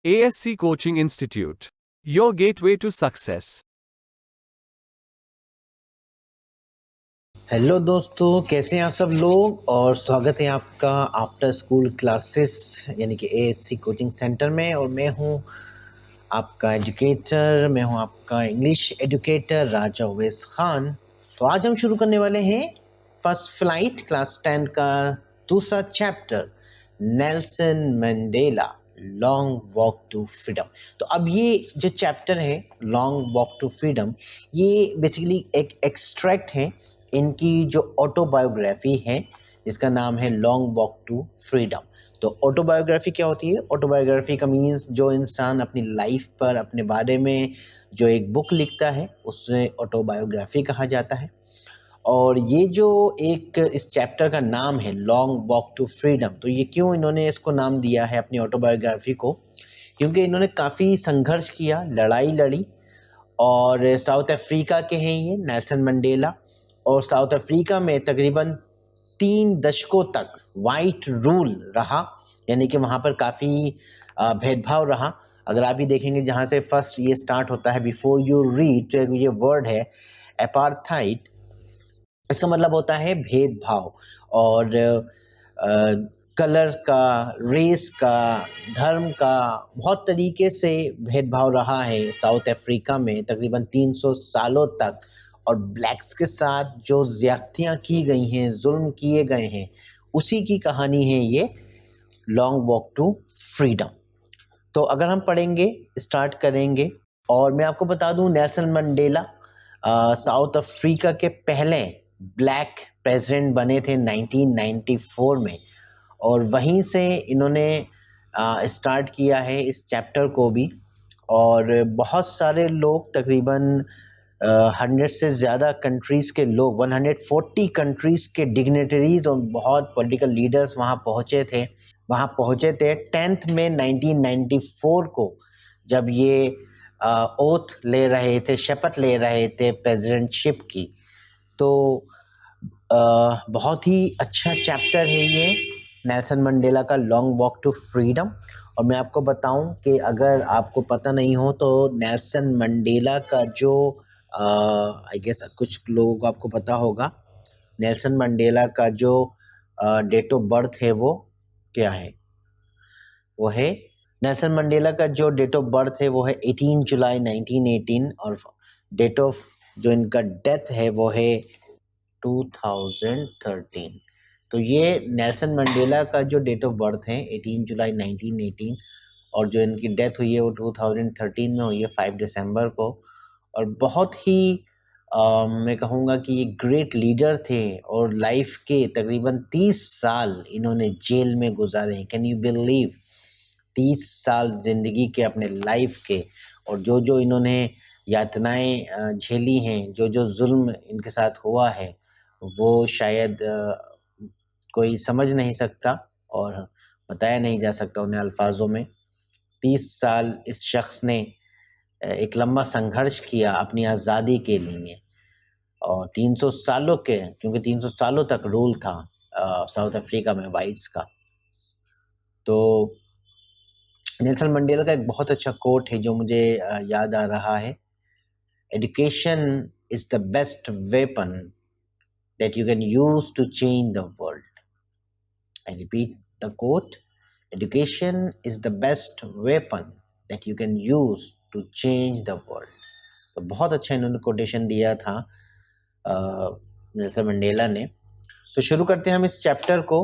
ASC Coaching Institute, your gateway to success. Hello दोस्तों, कैसे हैं आप सब लोग। और स्वागत है आपका आफ्टर स्कूल क्लासेस यानी कि एएससी कोचिंग सेंटर में। और मैं हूं आपका एजुकेटर, मैं हूं आपका इंग्लिश एजुकेटर राजा उवैस खान। तो आज हम शुरू करने वाले हैं फर्स्ट फ्लाइट क्लास 10 का दूसरा chapter, Nelson Mandela long walk to freedom. तो अब ये जो चैप्टर है लॉन्ग वॉक टू फ्रीडम, ये बेसिकली एक एक्सट्रैक्ट है इनकी जो ऑटोबायोग्राफी है जिसका नाम है लॉन्ग वॉक टू फ्रीडम। तो ऑटोबायोग्राफी क्या होती है? ऑटोबायोग्राफी का मीन्स जो इंसान अपनी लाइफ पर, अपने बारे में जो एक बुक लिखता है उससे ऑटोबायोग्राफी कहा जाता है। और ये जो एक इस चैप्टर का नाम है लॉन्ग वॉक टू फ्रीडम, तो ये क्यों इन्होंने इसको नाम दिया है अपनी ऑटोबायोग्राफी को? क्योंकि इन्होंने काफ़ी संघर्ष किया, लड़ाई लड़ी। और साउथ अफ्रीका के हैं ये नेल्सन मंडेला। और साउथ अफ्रीका में तकरीबन 3 दशकों तक वाइट रूल रहा, यानी कि वहाँ पर काफ़ी भेदभाव रहा। अगर आप भी देखेंगे जहाँ से फर्स्ट ये स्टार्ट होता है, बिफोर यू रीड, तो ये वर्ड है अपार्थाइड, इसका मतलब होता है भेदभाव। और कलर का, रेस का, धर्म का बहुत तरीके से भेदभाव रहा है साउथ अफ्रीका में तकरीबन 300 सालों तक। और ब्लैक्स के साथ जो ज़्यादतियाँ की गई हैं, जुल्म किए गए हैं, उसी की कहानी है ये लॉन्ग वॉक टू फ्रीडम। तो अगर हम पढ़ेंगे, स्टार्ट करेंगे। और मैं आपको बता दूं, नेल्सन मंडेला साउथ अफ्रीका के पहले ब्लैक प्रेसिडेंट बने थे 1994 में। और वहीं से इन्होंने स्टार्ट किया है इस चैप्टर को भी। और बहुत सारे लोग, तकरीबन 100 से ज़्यादा कंट्रीज़ के लोग, 140 कंट्रीज़ के डिग्नेटरीज और बहुत पॉलिटिकल लीडर्स वहाँ पहुँचे थे। 10th में 1994 को जब ये ओथ ले रहे थे, शपथ ले रहे थे प्रेसिडेंटशिप की। तो बहुत ही अच्छा चैप्टर है ये नेल्सन मंडेला का लॉन्ग वॉक टू फ्रीडम। और मैं आपको बताऊं कि अगर आपको पता नहीं हो तो नेल्सन मंडेला का जो आई गेस कुछ लोगों को आपको पता होगा, नेल्सन मंडेला का जो डेट ऑफ बर्थ है वो क्या है? वो है, नेल्सन मंडेला का जो डेट ऑफ बर्थ है वो है 18 जुलाई 1918। और डेट ऑफ जो इनका डेथ है वो है 2013। तो ये नेल्सन मंडेला का जो डेट ऑफ बर्थ है 18 जुलाई 1918, और जो इनकी डेथ हुई है वो 2013 में हुई है 5 दिसंबर को। और बहुत ही मैं कहूँगा कि ये ग्रेट लीडर थे। और लाइफ के तकरीबन 30 साल इन्होंने जेल में गुजारे हैं। Can you believe? 30 साल ज़िंदगी के, अपने लाइफ के। और जो जो इन्होंने यातनाएं झेली हैं, जो जो जुल्म इनके साथ हुआ है, वो शायद कोई समझ नहीं सकता और बताया नहीं जा सकता उन्हें अल्फाजों में। 30 साल इस शख्स ने एक लंबा संघर्ष किया अपनी आज़ादी के लिए। और 300 सालों के, क्योंकि 300 सालों तक रूल था साउथ अफ्रीका में वाइट्स का। तो नेल्सन मंडेला का एक बहुत अच्छा कोट है जो मुझे याद आ रहा है, education is the best weapon that you can use to change the world. I repeat the quote, education is the best weapon that you can use to change the world. तो बहुत अच्छा इन्होंने कोटेशन दिया था Nelson Mandela ने। तो शुरू करते हैं हम इस चैप्टर को।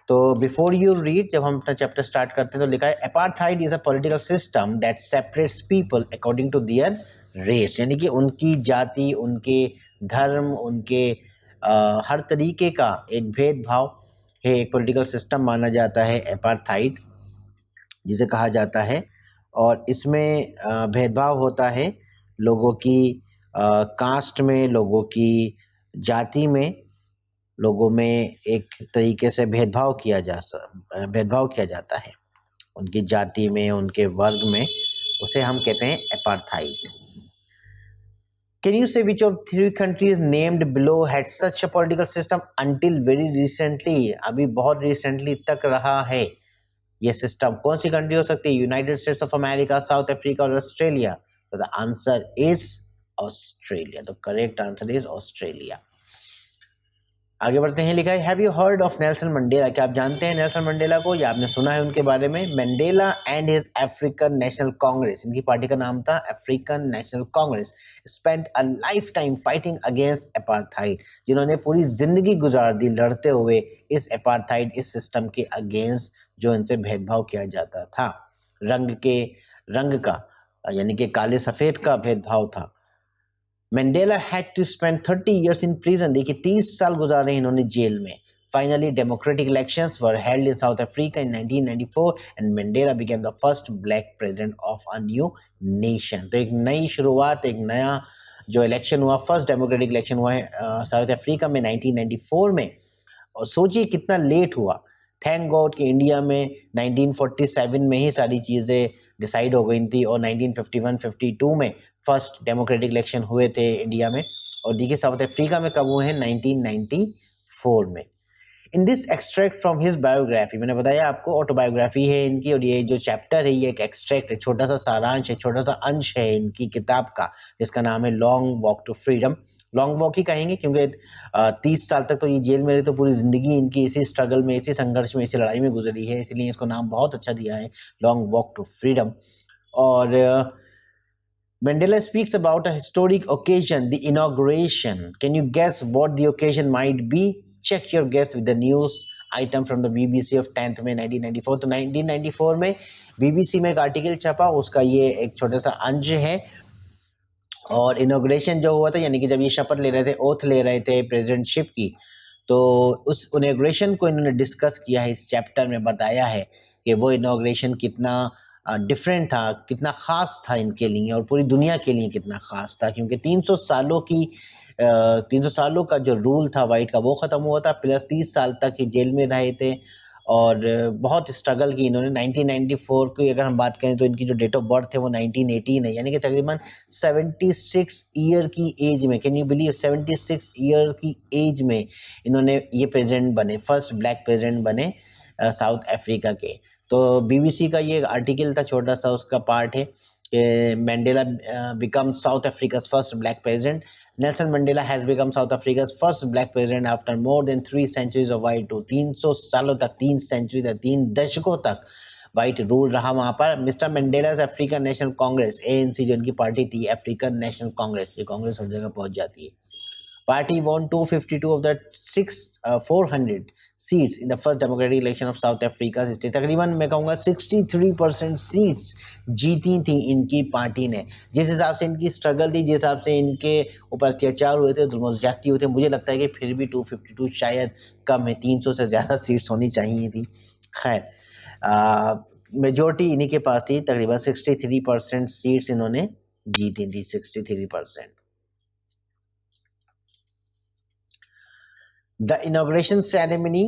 तो बिफोर यू रीड, जब हम अपना चैप्टर स्टार्ट करते हैं तो लिखा है apartheid is a political system that separates people according to their race, यानी कि उनकी जाति, उनके धर्म, उनके हर तरीके का एक भेदभाव है, एक पॉलिटिकल सिस्टम माना जाता है अपार्थाइड जिसे कहा जाता है। और इसमें भेदभाव होता है लोगों की कास्ट में, लोगों की जाति में, लोगों में एक तरीके से भेदभाव किया जाता है उनकी जाति में, उनके वर्ग में। उसे हम कहते हैं अपार्थाइड। कैन यू से which of 3 countries named below had such a political system until very recently? अभी बहुत रिसेंटली तक रहा है ये सिस्टम कौन सी कंट्री हो सकती है? United states of America, south Africa और ऑस्ट्रेलिया। तो द आंसर इज ऑस्ट्रेलिया। तो करेक्ट आंसर इज ऑस्ट्रेलिया। आगे बढ़ते हैं। लिखा है have you heard of Nelson Mandela? क्या आप जानते हैं नेल्सन मंडेला को, या आपने सुना है उनके बारे में? Mandela and his African National Congress, इनकी पार्टी का नाम था African National Congress, spent a life time fighting against apartheid, जिन्होंने पूरी जिंदगी गुजार दी लड़ते हुए इस अपार्थाइड, इस सिस्टम के अगेंस्ट जो इनसे भेदभाव किया जाता था, रंग का यानी कि काले सफेद का भेदभाव था। Mandela had to spend 30 years in prison। देखिए 30 साल गुजारे इन्होंने जेल में। Finally, democratic elections were held in South Africa in 1994 and Mandela became the first black president of a new nation। तो एक नई शुरुआत, एक नया जो इलेक्शन हुआ, फर्स्ट डेमोक्रेटिक इलेक्शन हुआ है साउथ अफ्रीका में 1994 में। और सोचिए कितना लेट हुआ। थैंक गॉड कि इंडिया में 1947 में ही सारी चीज़ें डिसाइड हो गई थी और 1951-52 में फर्स्ट डेमोक्रेटिक इलेक्शन हुए थे इंडिया में। और देखिए साउथ अफ्रीका में कब हुए हैं? 1994 में। In this extract from his biography, मैंने बताया आपको ऑटोबायोग्राफी है इनकी, और ये जो चैप्टर है ये एक एक्सट्रैक्ट है, छोटा सा सारांश है, छोटा सा अंश है इनकी किताब का, जिसका नाम है long walk to freedom. Long walk ही कहेंगे क्योंकि 30 साल तक तो ये जेल में रहे, तो पूरी ज़िंदगी इनकी इसी स्ट्रगल में, इसी संघर्ष में, इसी लड़ाई में गुजरी है, इसलिए इसको नाम बहुत अच्छा दिया है लॉन्ग वॉक टू फ्रीडम। और Mandela speaks about a historic occasion, the inauguration. Can you guess what the occasion might be? Check your guess with the news item from the BBC of 10th May 1994। तो 1994 में BBC में एक article छपा, उसका ये एक छोटा सा अंश है। और इनॉग्रेशन जो हुआ था, यानी कि जब ये शपथ ले रहे थे, ओथ ले रहे थे प्रेसिडेंटशिप की, तो उस इनॉग्रेशन को इन्होंने डिस्कस किया है, इस चैप्टर में बताया है कि वो इनॉग्रेशन कितना डिफरेंट था, कितना ख़ास था इनके लिए और पूरी दुनिया के लिए कितना ख़ास था, क्योंकि 300 सालों का जो रूल था वाइट का वो ख़त्म हुआ था, प्लस 30 साल तक ये जेल में रहे थे और बहुत स्ट्रगल की इन्होंने। 1994 की अगर हम बात करें तो इनकी जो डेट ऑफ बर्थ है वो 1918 है, यानी कि तकरीबन 76 ईयर की एज में, कैन यू बिलीव, 76 ईयर की एज में इन्होंने ये प्रेसिडेंट बने, फर्स्ट ब्लैक प्रेसिडेंट बने साउथ अफ्रीका के। तो बीबीसी का ये आर्टिकल था, छोटा सा उसका पार्ट है कि Mandela become South Africa's first black president. Nelson Mandela has become South Africa's first black president after more than 3 centuries of white rule. 300 सालों तक, 3 सेंचुरी तक, 3 दशकों तक वाइट रूल रहा वहाँ पर। Mister Mandela's African National Congress, ANC जो इनकी पार्टी थी, अफ्रीकन नेशनल कांग्रेस, ये कांग्रेस हर जगह पहुँच जाती है। Party won 252 of the 400 seats in the first democratic election of South Africa's history। तकरीबन मैं कहूँगा 63% सीट्स जीती थी इनकी पार्टी ने। जिस हिसाब से इनकी स्ट्रगल थी, जिस हिसाब से इनके ऊपर अत्याचार हुए थे, जुल्म ज्यादती हुए थे, मुझे लगता है कि फिर भी 252 शायद कम है, 300 से ज़्यादा सीट्स होनी चाहिए थी। खैर मेजोरिटी इन्हीं के पास थी, तकरीबन 63% सीट्स इन्होंने जीती थी, 63%। The inauguration ceremony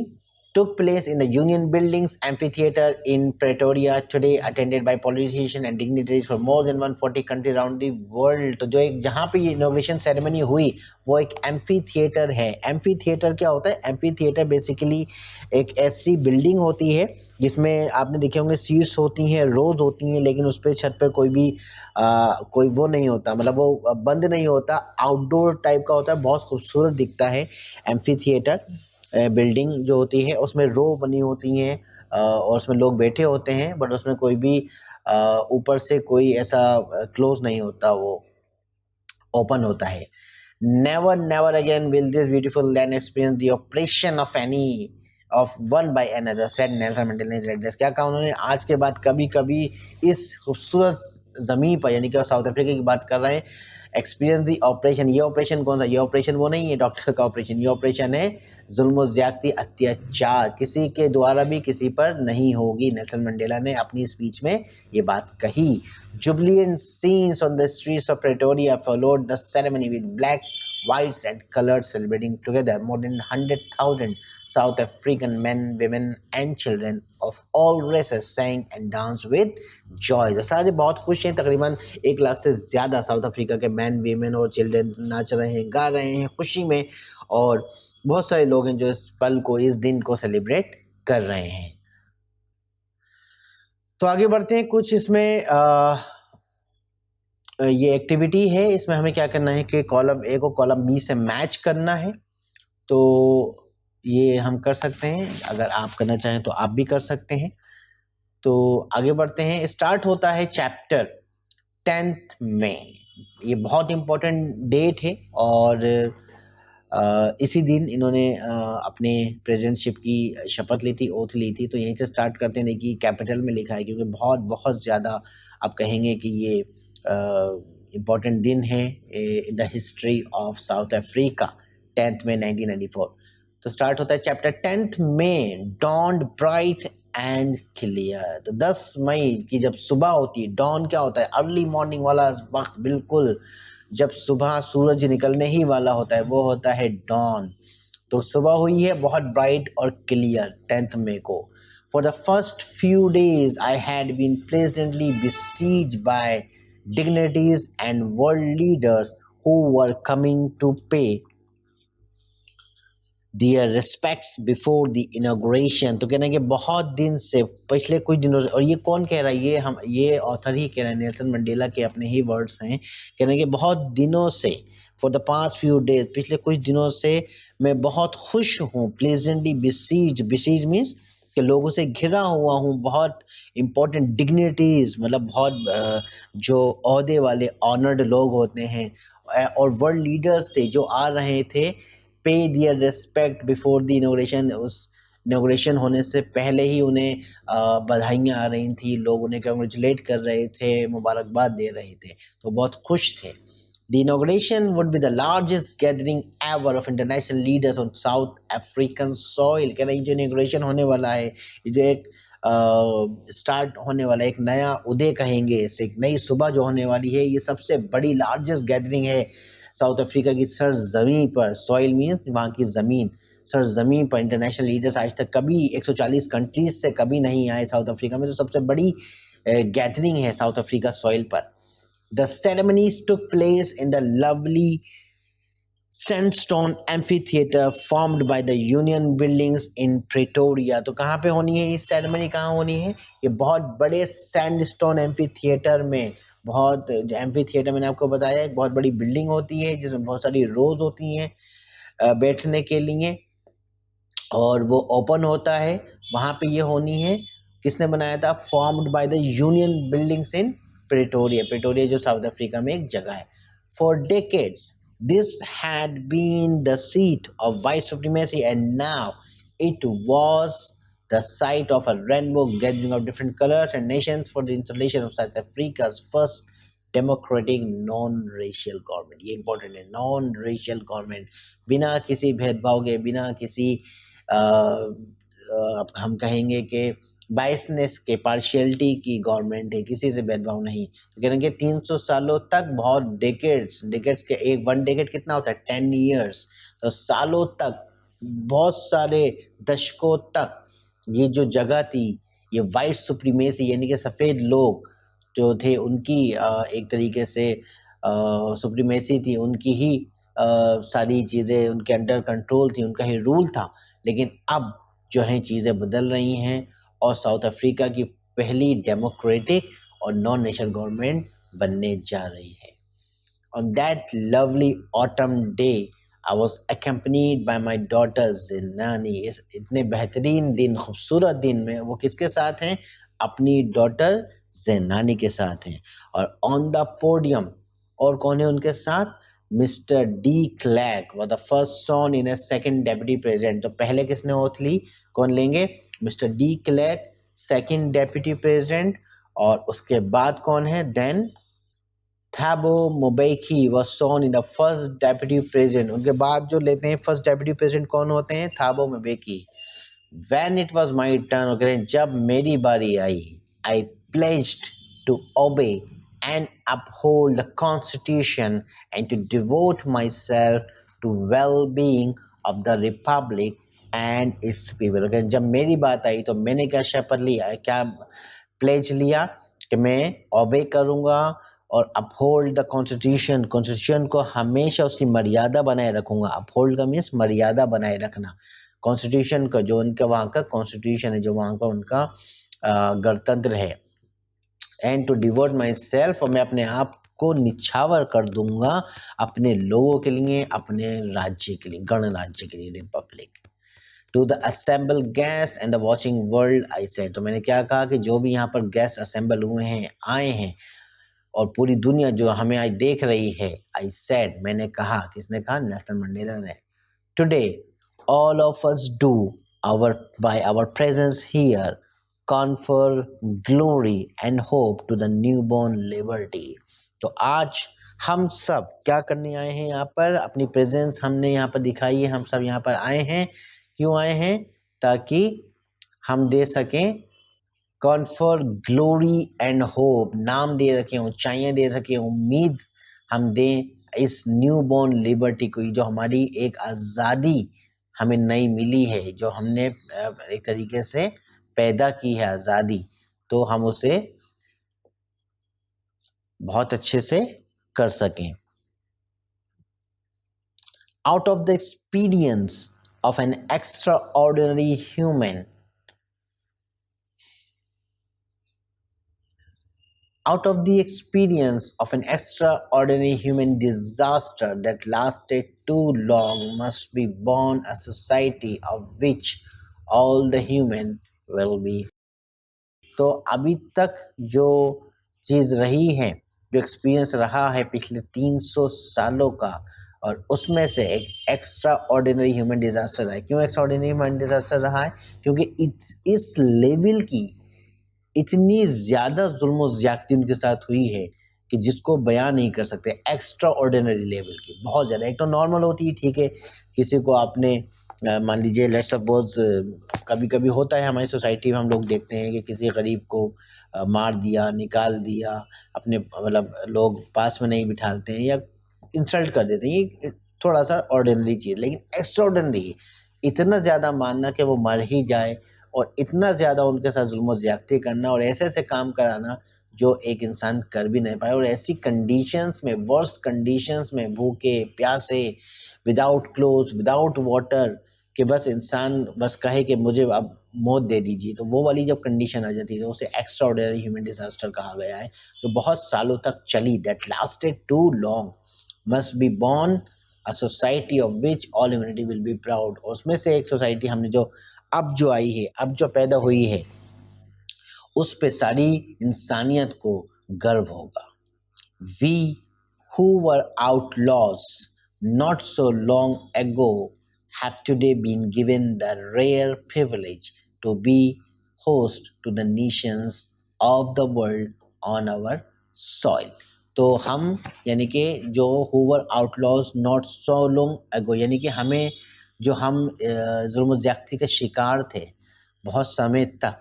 took place in the Union Buildings Amphitheater in Pretoria today, attended by politicians and dignitaries from more than 140 countries around the world। तो जो एक जहाँ पे ये इनॉग्रेशन सेरेमनी हुई वो एक एम्फी थिएटर है। एम्फी थिएटर क्या होता है? एम्फी थिएटर बेसिकली एक ऐसी बिल्डिंग होती है जिसमें आपने देखे होंगे सीट्स होती हैं, रोज होती हैं, लेकिन उस पर छत पर कोई भी कोई वो नहीं होता, मतलब वो बंद नहीं होता, आउटडोर टाइप का होता है, बहुत खूबसूरत दिखता है। एम्फी थिएटर बिल्डिंग जो होती है उसमें रो बनी होती हैं और उसमें लोग बैठे होते हैं, बट उसमें कोई भी ऊपर से कोई ऐसा क्लोज नहीं होता, वो ओपन होता है। Never again will this beautiful land experience the operation of any of one by another, said Nelson Mandela is address. क्या कहा उन्होंने? आज के बाद कभी कभी इस खूबसूरत ज़मीन पर, यानी कि साउथ अफ्रीका की बात कर रहे हैं, एक्सपीरियंस दी ऑपरेशन। ये ऑपरेशन कौन सा? ये ऑपरेशन वो नहीं है डॉक्टर का ऑपरेशन, ये ऑपरेशन है जुल्म ज़्यादती, अत्याचार किसी के द्वारा भी किसी पर नहीं होगी। नेल्सन मंडेला ने अपनी स्पीच में ये बात कही। Jubilant scenes on the streets of Pretoria followed the ceremony with blacks, whites and colors celebrating together। More than 100,000 South African men, women and children of all races sang and danced with joy। तो सारे बहुत खुश हैं, तकरीबन 1 लाख से ज़्यादा south Africa के man, women और चिल्ड्रन नाच रहे हैं, गा रहे हैं खुशी में, और बहुत सारे लोग हैं जो इस पल को, इस दिन को सेलिब्रेट कर रहे हैं। तो आगे बढ़ते हैं। कुछ इसमें ये एक्टिविटी है, इसमें हमें क्या करना है कि कॉलम ए को कॉलम बी से मैच करना है। तो ये हम कर सकते हैं, अगर आप करना चाहें तो आप भी कर सकते हैं। तो आगे बढ़ते हैं। स्टार्ट होता है चैप्टर 10th में। ये बहुत इम्पोर्टेंट डेट है और इसी दिन इन्होंने अपने प्रेसिडेंटशिप की शपथ ली थी, ओथ ली थी। तो यहीं से स्टार्ट करते हैं। देखिए कैपिटल में लिखा है, क्योंकि बहुत बहुत ज़्यादा आप कहेंगे कि ये इम्पोर्टेंट दिन है in the history of south Africa. 10th में 1994। तो स्टार्ट होता है चैप्टर 10th में, डॉन्ड ब्राइट एंड क्लियर। तो 10 मई की जब सुबह होती है, डॉन क्या होता है? अर्ली मॉर्निंग वाला वक्त, बिल्कुल जब सुबह सूरज निकलने ही वाला होता है, वो होता है डॉन। तो सुबह हुई है बहुत ब्राइट और क्लियर 10th मई को। For the first few days, I had been pleasantly besieged by dignitaries and world leaders who were coming to pay their respects before the inauguration। तो कहना है कि बहुत दिन से, पिछले कुछ दिनों से, और ये कौन कह रहा है? ये ऑथर ही कह रहा है, नेल्सन मंडेला के अपने ही वर्ड्स हैं। कहना है कि बहुत दिनों से, for the past few days, पिछले कुछ दिनों से मैं बहुत खुश हूँ। प्लेजेंटली बिसीज, बिसीज मीन्स कि लोगों से घिरा हुआ हूँ। बहुत इम्पोर्टेंट डिग्निटीज़, मतलब बहुत जो ओहदे वाले ऑनर्ड लोग होते हैं, और वर्ल्ड लीडर्स थे जो आ रहे थे पे दियर रिस्पेक्ट बिफोर द इनोग्रेशन। उस इनोग्रेशन होने से पहले ही उन्हें बधाइयाँ आ रही थी, लोग उन्हें कंग्रेचुलेट कर रहे थे, मुबारकबाद दे रहे थे, तो बहुत खुश थे। The inauguration would be the largest gathering ever of international leaders on South African soil। कह रही जो इनोग्रेशन होने वाला है, जो एक स्टार्ट होने वाला है, एक नया उदय कहेंगे इसे, एक नई सुबह जो होने वाली है, ये सबसे बड़ी लार्जेस्ट गैदरिंग है साउथ अफ्रीका की सरजमीं पर। सॉइल मीन वहाँ की ज़मीन, सरजमीं पर इंटरनेशनल लीडर्स आज तक कभी 140 कंट्रीज से कभी नहीं आए साउथ अफ्रीका में। तो सबसे बड़ी गैदरिंग है साउथ अफ्रीका सॉइल पर। The ceremonies took place in the lovely sandstone amphitheater formed by the Union Buildings in Pretoria। तो कहाँ पे होनी है ये सेरेमनी? कहाँ होनी है? ये बहुत बड़े सैंडस्टोन एम्फीथिएटर में। बहुत एम्फीथिएटर मैंने आपको बताया, एक बहुत बड़ी बिल्डिंग होती है जिसमें बहुत सारी रोज होती हैं बैठने के लिए, और वो ओपन होता है। वहाँ पे ये होनी है। किसने बनाया था? Formed by the union buildings in Pretoria. Pretoria जो साउथ अफ्रीका में एक जगह है। For decades this had been the seat of white supremacy, and now it was the site of a rainbow gathering of different colors and nations for the installation of South Africa's first democratic non-racial government। ये important है, non-racial government, बिना किसी भेदभाव के, बिना किसी हम कहेंगे कि बाइसनेस के, पार्शियलिटी की गवर्नमेंट है, किसी से भेदभाव नहीं। तो कह रहे हैं कि 300 सालों तक, बहुत डेकेड्स के, एक 1 डेकेड कितना होता है? 10 ईयर्स। तो सालों तक, बहुत सारे दशकों तक ये जो जगह थी, ये वाइट सुप्रीमेसी यानी कि सफ़ेद लोग जो थे उनकी एक तरीके से सुप्रीमेसी थी, उनकी ही सारी चीज़ें उनके अंडर कंट्रोल थी, उनका ही रूल था। लेकिन अब जो हैं चीज़ें बदल रही हैं और साउथ अफ्रीका की पहली डेमोक्रेटिक और नॉन नेशनल गवर्नमेंट बनने जा रही है। On that lovely autumn day, I was accompanied by my daughter ज़ेनानी। इस इतने बेहतरीन दिन, खूबसूरत दिन में वो किसके साथ हैं? अपनी डॉटर ज़ेनानी के साथ हैं। और ऑन द पोडियम, और कौन है उनके साथ? Mister de Klerk was the first sworn in as second deputy president। तो पहले किसने ओथ ली? कौन लेंगे? Mister de Klerk, second deputy president. और उसके बाद कौन है? Then Thabo Mbeki was sworn in the first deputy president। उनके बाद जो लेते हैं फर्स्ट डेप्यूटी प्रेसिडेंट कौन होते हैं? Thabo Mbeki। When it was my turn, जब मेरी बारी आई, I pledged to obey and uphold the constitution and to devote myself to well-being of the republic and its people। जब मेरी बात आई तो मैंने क्या शपथ लिया, क्या प्लेज लिया? कि मैं ओबे करूँगा और अपहोल्ड द कॉन्स्टिट्यूशन, कॉन्स्टिट्यूशन को हमेशा उसकी मर्यादा बनाए रखूँगा। अपहोल्ड का मीन्स मर्यादा बनाए रखना। कॉन्स्टिट्यूशन का, जो उनका वहाँ का कॉन्स्टिट्यूशन है, जो वहाँ का उनका गणतंत्र है, and to devote myself, और मैं अपने आप को निछावर कर दूंगा अपने लोगों के लिए, अपने राज्य के लिए, गणराज्य के लिए, republic. To the assemble guest and the watching world I said, तो मैंने क्या कहा कि जो भी यहाँ पर गेस्ट असेंबल हुए हैं, आए हैं, और पूरी दुनिया जो हमें आज देख रही है, आई सेड, मैंने कहा, किसने कहा? नेल्सन मंडेला ने। Today all of us do our by our presence here confer glory and hope to the newborn liberty। तो आज हम सब क्या करने आए हैं यहाँ पर? अपनी प्रेजेंस हमने यहाँ पर दिखाई है। हम सब यहाँ पर आए हैं, क्यों आए हैं? ताकि हम दे सकें कॉन्फर ग्लोरी एंड होप, नाम दे रखे, ऊंचाइयाँ दे सकें, उम्मीद हम दें इस न्यू बॉर्न लिबर्टी को, जो हमारी एक आज़ादी हमें नई मिली है, जो हमने एक तरीके से पैदा की है आज़ादी, तो हम उसे बहुत अच्छे से कर सकें। Out of the experience of an extra ordinary human, out of the experience of an extraordinary human disaster that lasted too long must be born a society of which all the human will be। तो अभी तक जो चीज़ रही है, जो experience रहा है पिछले 300 सालों का, और उसमें से एक एक्स्ट्रा ऑर्डिनरी ह्यूमन डिज़ास्टर रहा है। क्यों एक्स्ट्रा ऑर्डिनरी ह्यूमन डिज़ास्टर रहा है? क्योंकि इस लेवल की इतनी ज़्यादा जुल्म ज़्यादती उनके साथ हुई है कि जिसको बयान नहीं कर सकते। एक्स्ट्रा ऑर्डिनरी लेवल की, बहुत ज़्यादा। एक तो नॉर्मल होती है, ठीक है, किसी को आपने मान लीजिए लेट्स सपोज, कभी कभी होता है हमारी सोसाइटी में, हम लोग देखते हैं कि किसी गरीब को मार दिया, निकाल दिया, अपने मतलब लोग पास में नहीं बिठाते हैं या इंसल्ट कर देते हैं, ये थोड़ा सा ऑर्डिनरी चीज़। लेकिन एक्स्ट्रा ऑर्डिनरी, इतना ज़्यादा मानना कि वो मर ही जाए, और इतना ज़्यादा उनके साथ जुल्म ज़्यादती करना, और ऐसे ऐसे काम कराना जो एक इंसान कर भी नहीं पाए, और ऐसी कंडीशंस में, वर्स्ट कंडीशंस में, भूखे प्यासे, विदाउट क्लोथ्स, विदाउट वाटर, कि बस इंसान बस कहे कि मुझे अब मौत दे दीजिए, तो वो वाली जब कंडीशन आ जाती है तो उसे एक्स्ट्रा ऑर्डिनरी ह्यूमन डिजास्टर कहा गया है, जो बहुत सालों तक चली। That lasted too long must be born a society of which all humanity will be proud. और उसमें से एक सोसाइटी हमने जो अब जो आई है, अब जो पैदा हुई है, उस पे सारी इंसानियत को गर्व होगा। We who were outlaws not so long ago have today been given the rare privilege to be host to the nations of the world on our soil। तो हम यानी कि जो who were outlaws not so long ago, यानी कि हमें जो हम जुल्म ज़्यादती के शिकार थे बहुत समय तक,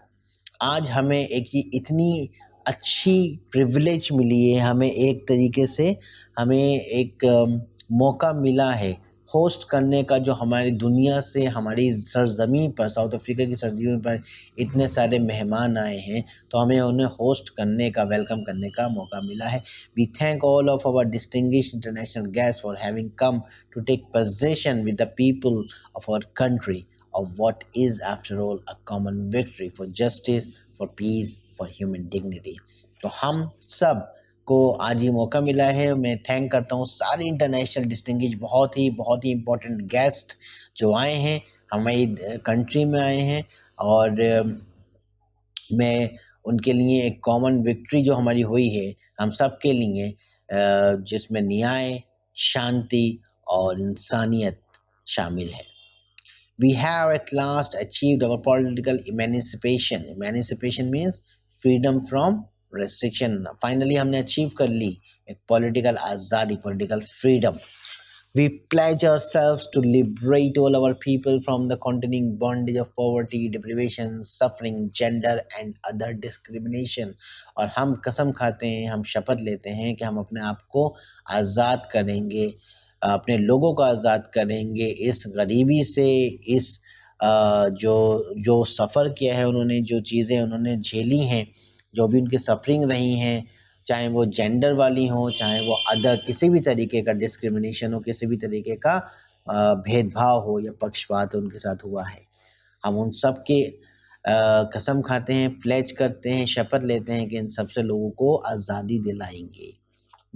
आज हमें एक ही इतनी अच्छी प्रिविलेज मिली है, हमें एक तरीके से हमें एक मौका मिला है होस्ट करने का, जो हमारी दुनिया से, हमारी सरज़मीं पर, साउथ अफ्रीका की सरज़मीं पर इतने सारे मेहमान आए हैं, तो हमें उन्हें होस्ट करने का, वेलकम करने का मौका मिला है। We thank all of our distinguished international guest for having come to take possession with the people of our country of what is after all a common victory for justice, for peace, for human dignity। तो हम सब को आज ही मौका मिला है। मैं thank करता हूँ सारे इंटरनेशनल डिस्टिंग्विश बहुत ही इम्पोर्टेंट गेस्ट जो आए हैं, हमारी कंट्री में आए हैं, और मैं उनके लिए एक कॉमन विक्ट्री जो हमारी हुई है हम सब के लिए, जिसमें न्याय, शांति और इंसानियत शामिल है। We have at last achieved our political emancipation। Emancipation means freedom from restriction। Finally हमने achieve कर ली एक political आज़ादी, political freedom। We pledge ourselves to liberate all our people from the continuing bondage of poverty, deprivation, suffering, gender and other discrimination। और हम कसम खाते हैं, हम शपथ लेते हैं कि हम अपने आप को आज़ाद करेंगे, अपने लोगों को आज़ाद करेंगे इस गरीबी से, इस जो सफ़र किया है उन्होंने, जो चीज़ें उन्होंने झेली हैं, जो भी उनकी सफरिंग रही हैं, चाहे वो जेंडर वाली हों, चाहे वो अदर किसी भी तरीके का डिस्क्रिमिनेशन हो, किसी भी तरीके का भेदभाव हो या पक्षपात उनके साथ हुआ है, हम उन सब के कसम खाते हैं, प्लेज करते हैं, शपथ लेते हैं कि इन सबसे लोगों को आज़ादी दिलाएंगे।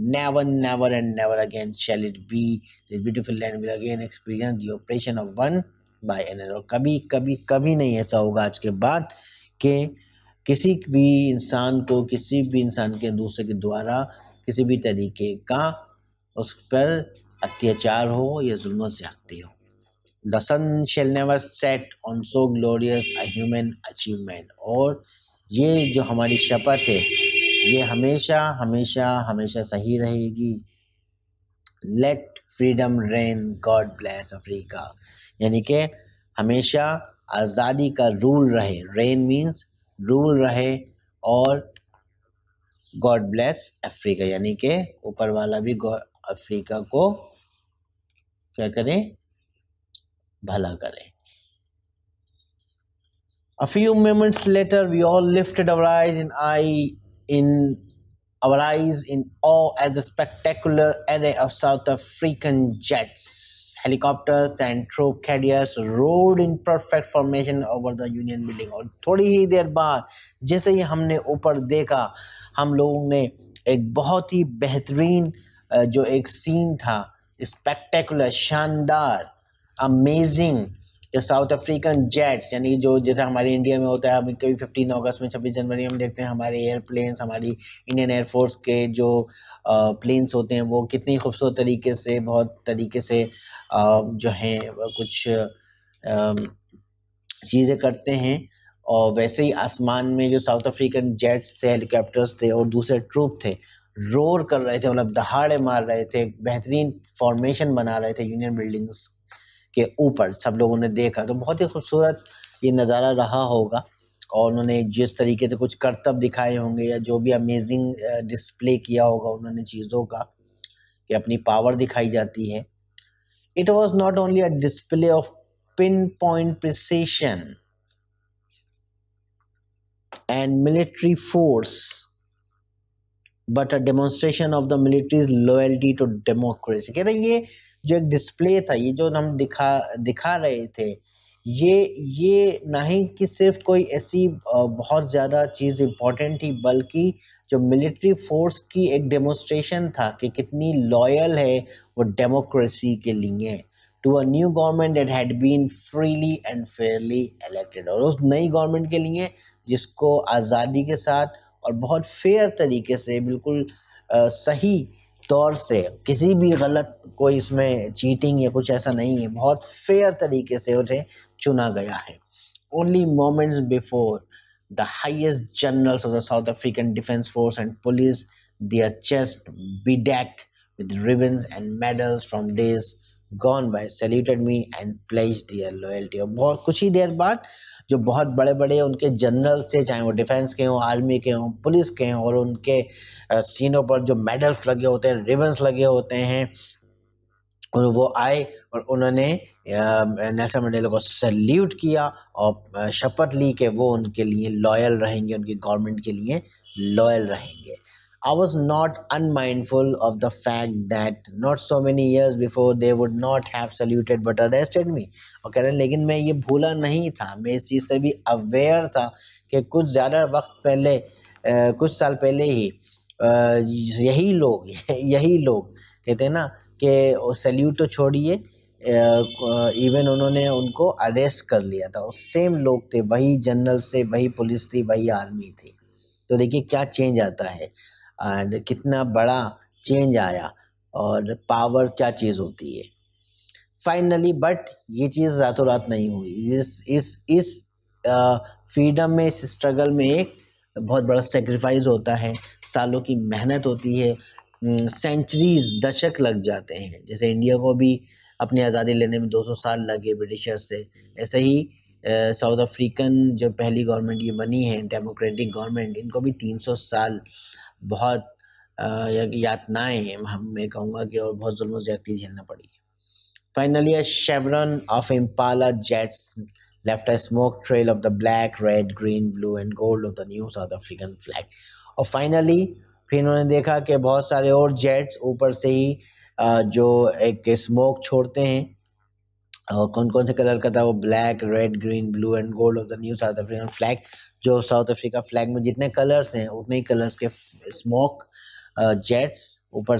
Never, never and never again shall it be this beautiful land will again experience the oppression of one by another। और कभी कभी कभी नहीं ऐसा होगा आज के बाद कि किसी भी इंसान को, किसी भी इंसान के दूसरे के द्वारा किसी भी तरीके का उस पर अत्याचार हो या जुल्म ज़्यादती हो। The sun shall never set on so glorious a human achievement। और ये जो हमारी शपथ है ये हमेशा हमेशा हमेशा सही रहेगी। Let freedom reign, God bless Africa. यानी कि हमेशा आज़ादी का रूल रहे। रेन मीन्स रूल रहे, और गॉड ब्लेस अफ्रीका यानी कि ऊपर वाला भी अफ्रीका को क्या करे, भला करे। A few moments later, we all lifted our eyes in awe as a spectacular array of South African jets, helicopters, and troop carriers rode in perfect formation over the Union Building। और थोड़ी ही देर बाद जैसे ही हमने ऊपर देखा, हम लोगों ने एक बहुत ही बेहतरीन जो एक सीन था, स्पेक्टेकुलर, शानदार, अमेजिंग, जो साउथ अफ्रीकन जेट्स, यानी जो जैसा हमारे इंडिया में होता है, हम कभी 15 अगस्त में, 26 जनवरी हम देखते हैं हमारे एयरप्लेन्स, हमारी इंडियन एयरफोर्स के जो प्लेन्स होते हैं वो कितनी खूबसूरत तरीके से, बहुत तरीके से जो हैं कुछ चीज़ें करते हैं। और वैसे ही आसमान में जो साउथ अफ्रीकन जेट्स थे, हेलीकॉप्टर्स थे और दूसरे ट्रूप थे, रोर कर रहे थे, मतलब दहाड़े मार रहे थे, बेहतरीन फॉर्मेशन बना रहे थे यूनियन बिल्डिंग्स के ऊपर। सब लोगों ने देखा तो बहुत ही खूबसूरत ये नज़ारा रहा होगा। और उन्होंने जिस तरीके से कुछ करतब दिखाए होंगे या जो भी अमेजिंग डिस्प्ले किया होगा उन्होंने चीज़ों का, कि अपनी पावर दिखाई जाती है। It was not only a display of pin point precision and military force but a demonstration of the military's loyalty to democracy. कह रहे ये जो एक डिस्प्ले था, ये जो हम दिखा रहे थे, ये ना ही कि सिर्फ कोई ऐसी बहुत ज़्यादा चीज़ इम्पोर्टेंट थी, बल्कि जो मिलिट्री फोर्स की एक डेमोन्स्ट्रेशन था कि कितनी लॉयल है वो डेमोक्रेसी के लिए, to a new government that had been freely and fairly elected. और उस नई गवर्नमेंट के लिए जिसको आज़ादी के साथ और बहुत फेयर तरीके से, बिल्कुल सही तौर से, किसी भी गलत कोई इसमें चीटिंग या कुछ ऐसा नहीं है, बहुत फेयर तरीके से उन्हें चुना गया है। Only moments before the highest generals of the South African defence force and police, their chest bedecked with ribbons and medals from days gone by, saluted me and pledged their loyalty। और बहुत कुछ ही देर बाद जो बहुत बड़े बड़े उनके general से, चाहे वो डिफेंस के हों, आर्मी के हों, पुलिस के हों, और उनके सीनों पर जो मेडल्स लगे होते हैं, रिबन्स लगे होते हैं, और वो आए और उन्होंने नेल्सन मंडेला को सल्यूट किया और शपथ ली कि वो उनके लिए लॉयल रहेंगे, उनकी गवर्नमेंट के लिए लॉयल रहेंगे। I was not unmindful of the fact that not so many years before they would not have saluted but arrested me। और कह रहे हैं लेकिन मैं ये भूला नहीं था, मैं इस चीज़ से भी अवेयर था कि कुछ ज़्यादा वक्त पहले, कुछ साल पहले ही यही लोग कहते हैं ना कि सल्यूट तो छोड़िए, इवन उन्होंने उनको अरेस्ट कर लिया था। और सेम लोग थे, वही जनरल से, वही पुलिस थी, वही आर्मी थी। तो देखिए क्या चेंज आता है एंड कितना बड़ा चेंज आया, और पावर क्या चीज़ होती है फाइनली। बट ये चीज़ रातों रात नहीं हुई। इस फ्रीडम में, इस स्ट्रगल में एक बहुत बड़ा सेक्रीफाइस होता है, सालों की मेहनत होती है, सेंचुरीज, दशक लग जाते हैं। जैसे इंडिया को भी अपनी आज़ादी लेने में 200 साल लगे ब्रिटिशर से, ऐसे ही साउथ अफ्रीकन जो पहली गवर्नमेंट ये बनी है, डेमोक्रेटिक गवर्नमेंट, इनको भी 300 साल बहुत यातनाएं, मैं कहूँगा कि, और बहुत जुल्म ज़्यादती झेलना पड़ी। Finally, a chevron of Impala jets left a smoke trail of the black, red, green, blue and gold of the new South African flag। और फाइनली फिर उन्होंने देखा कि बहुत सारे और जेट्स ऊपर से ही जो एक स्मोक छोड़ते हैं, और कौन कौन से कलर का था वो, black, red, green, blue and gold of the new south African flag. जो साउथ अफ्रीका फ्लैग में जितने कलर्स हैं उतने ही कलर्स के स्मोक जेट्स ऊपर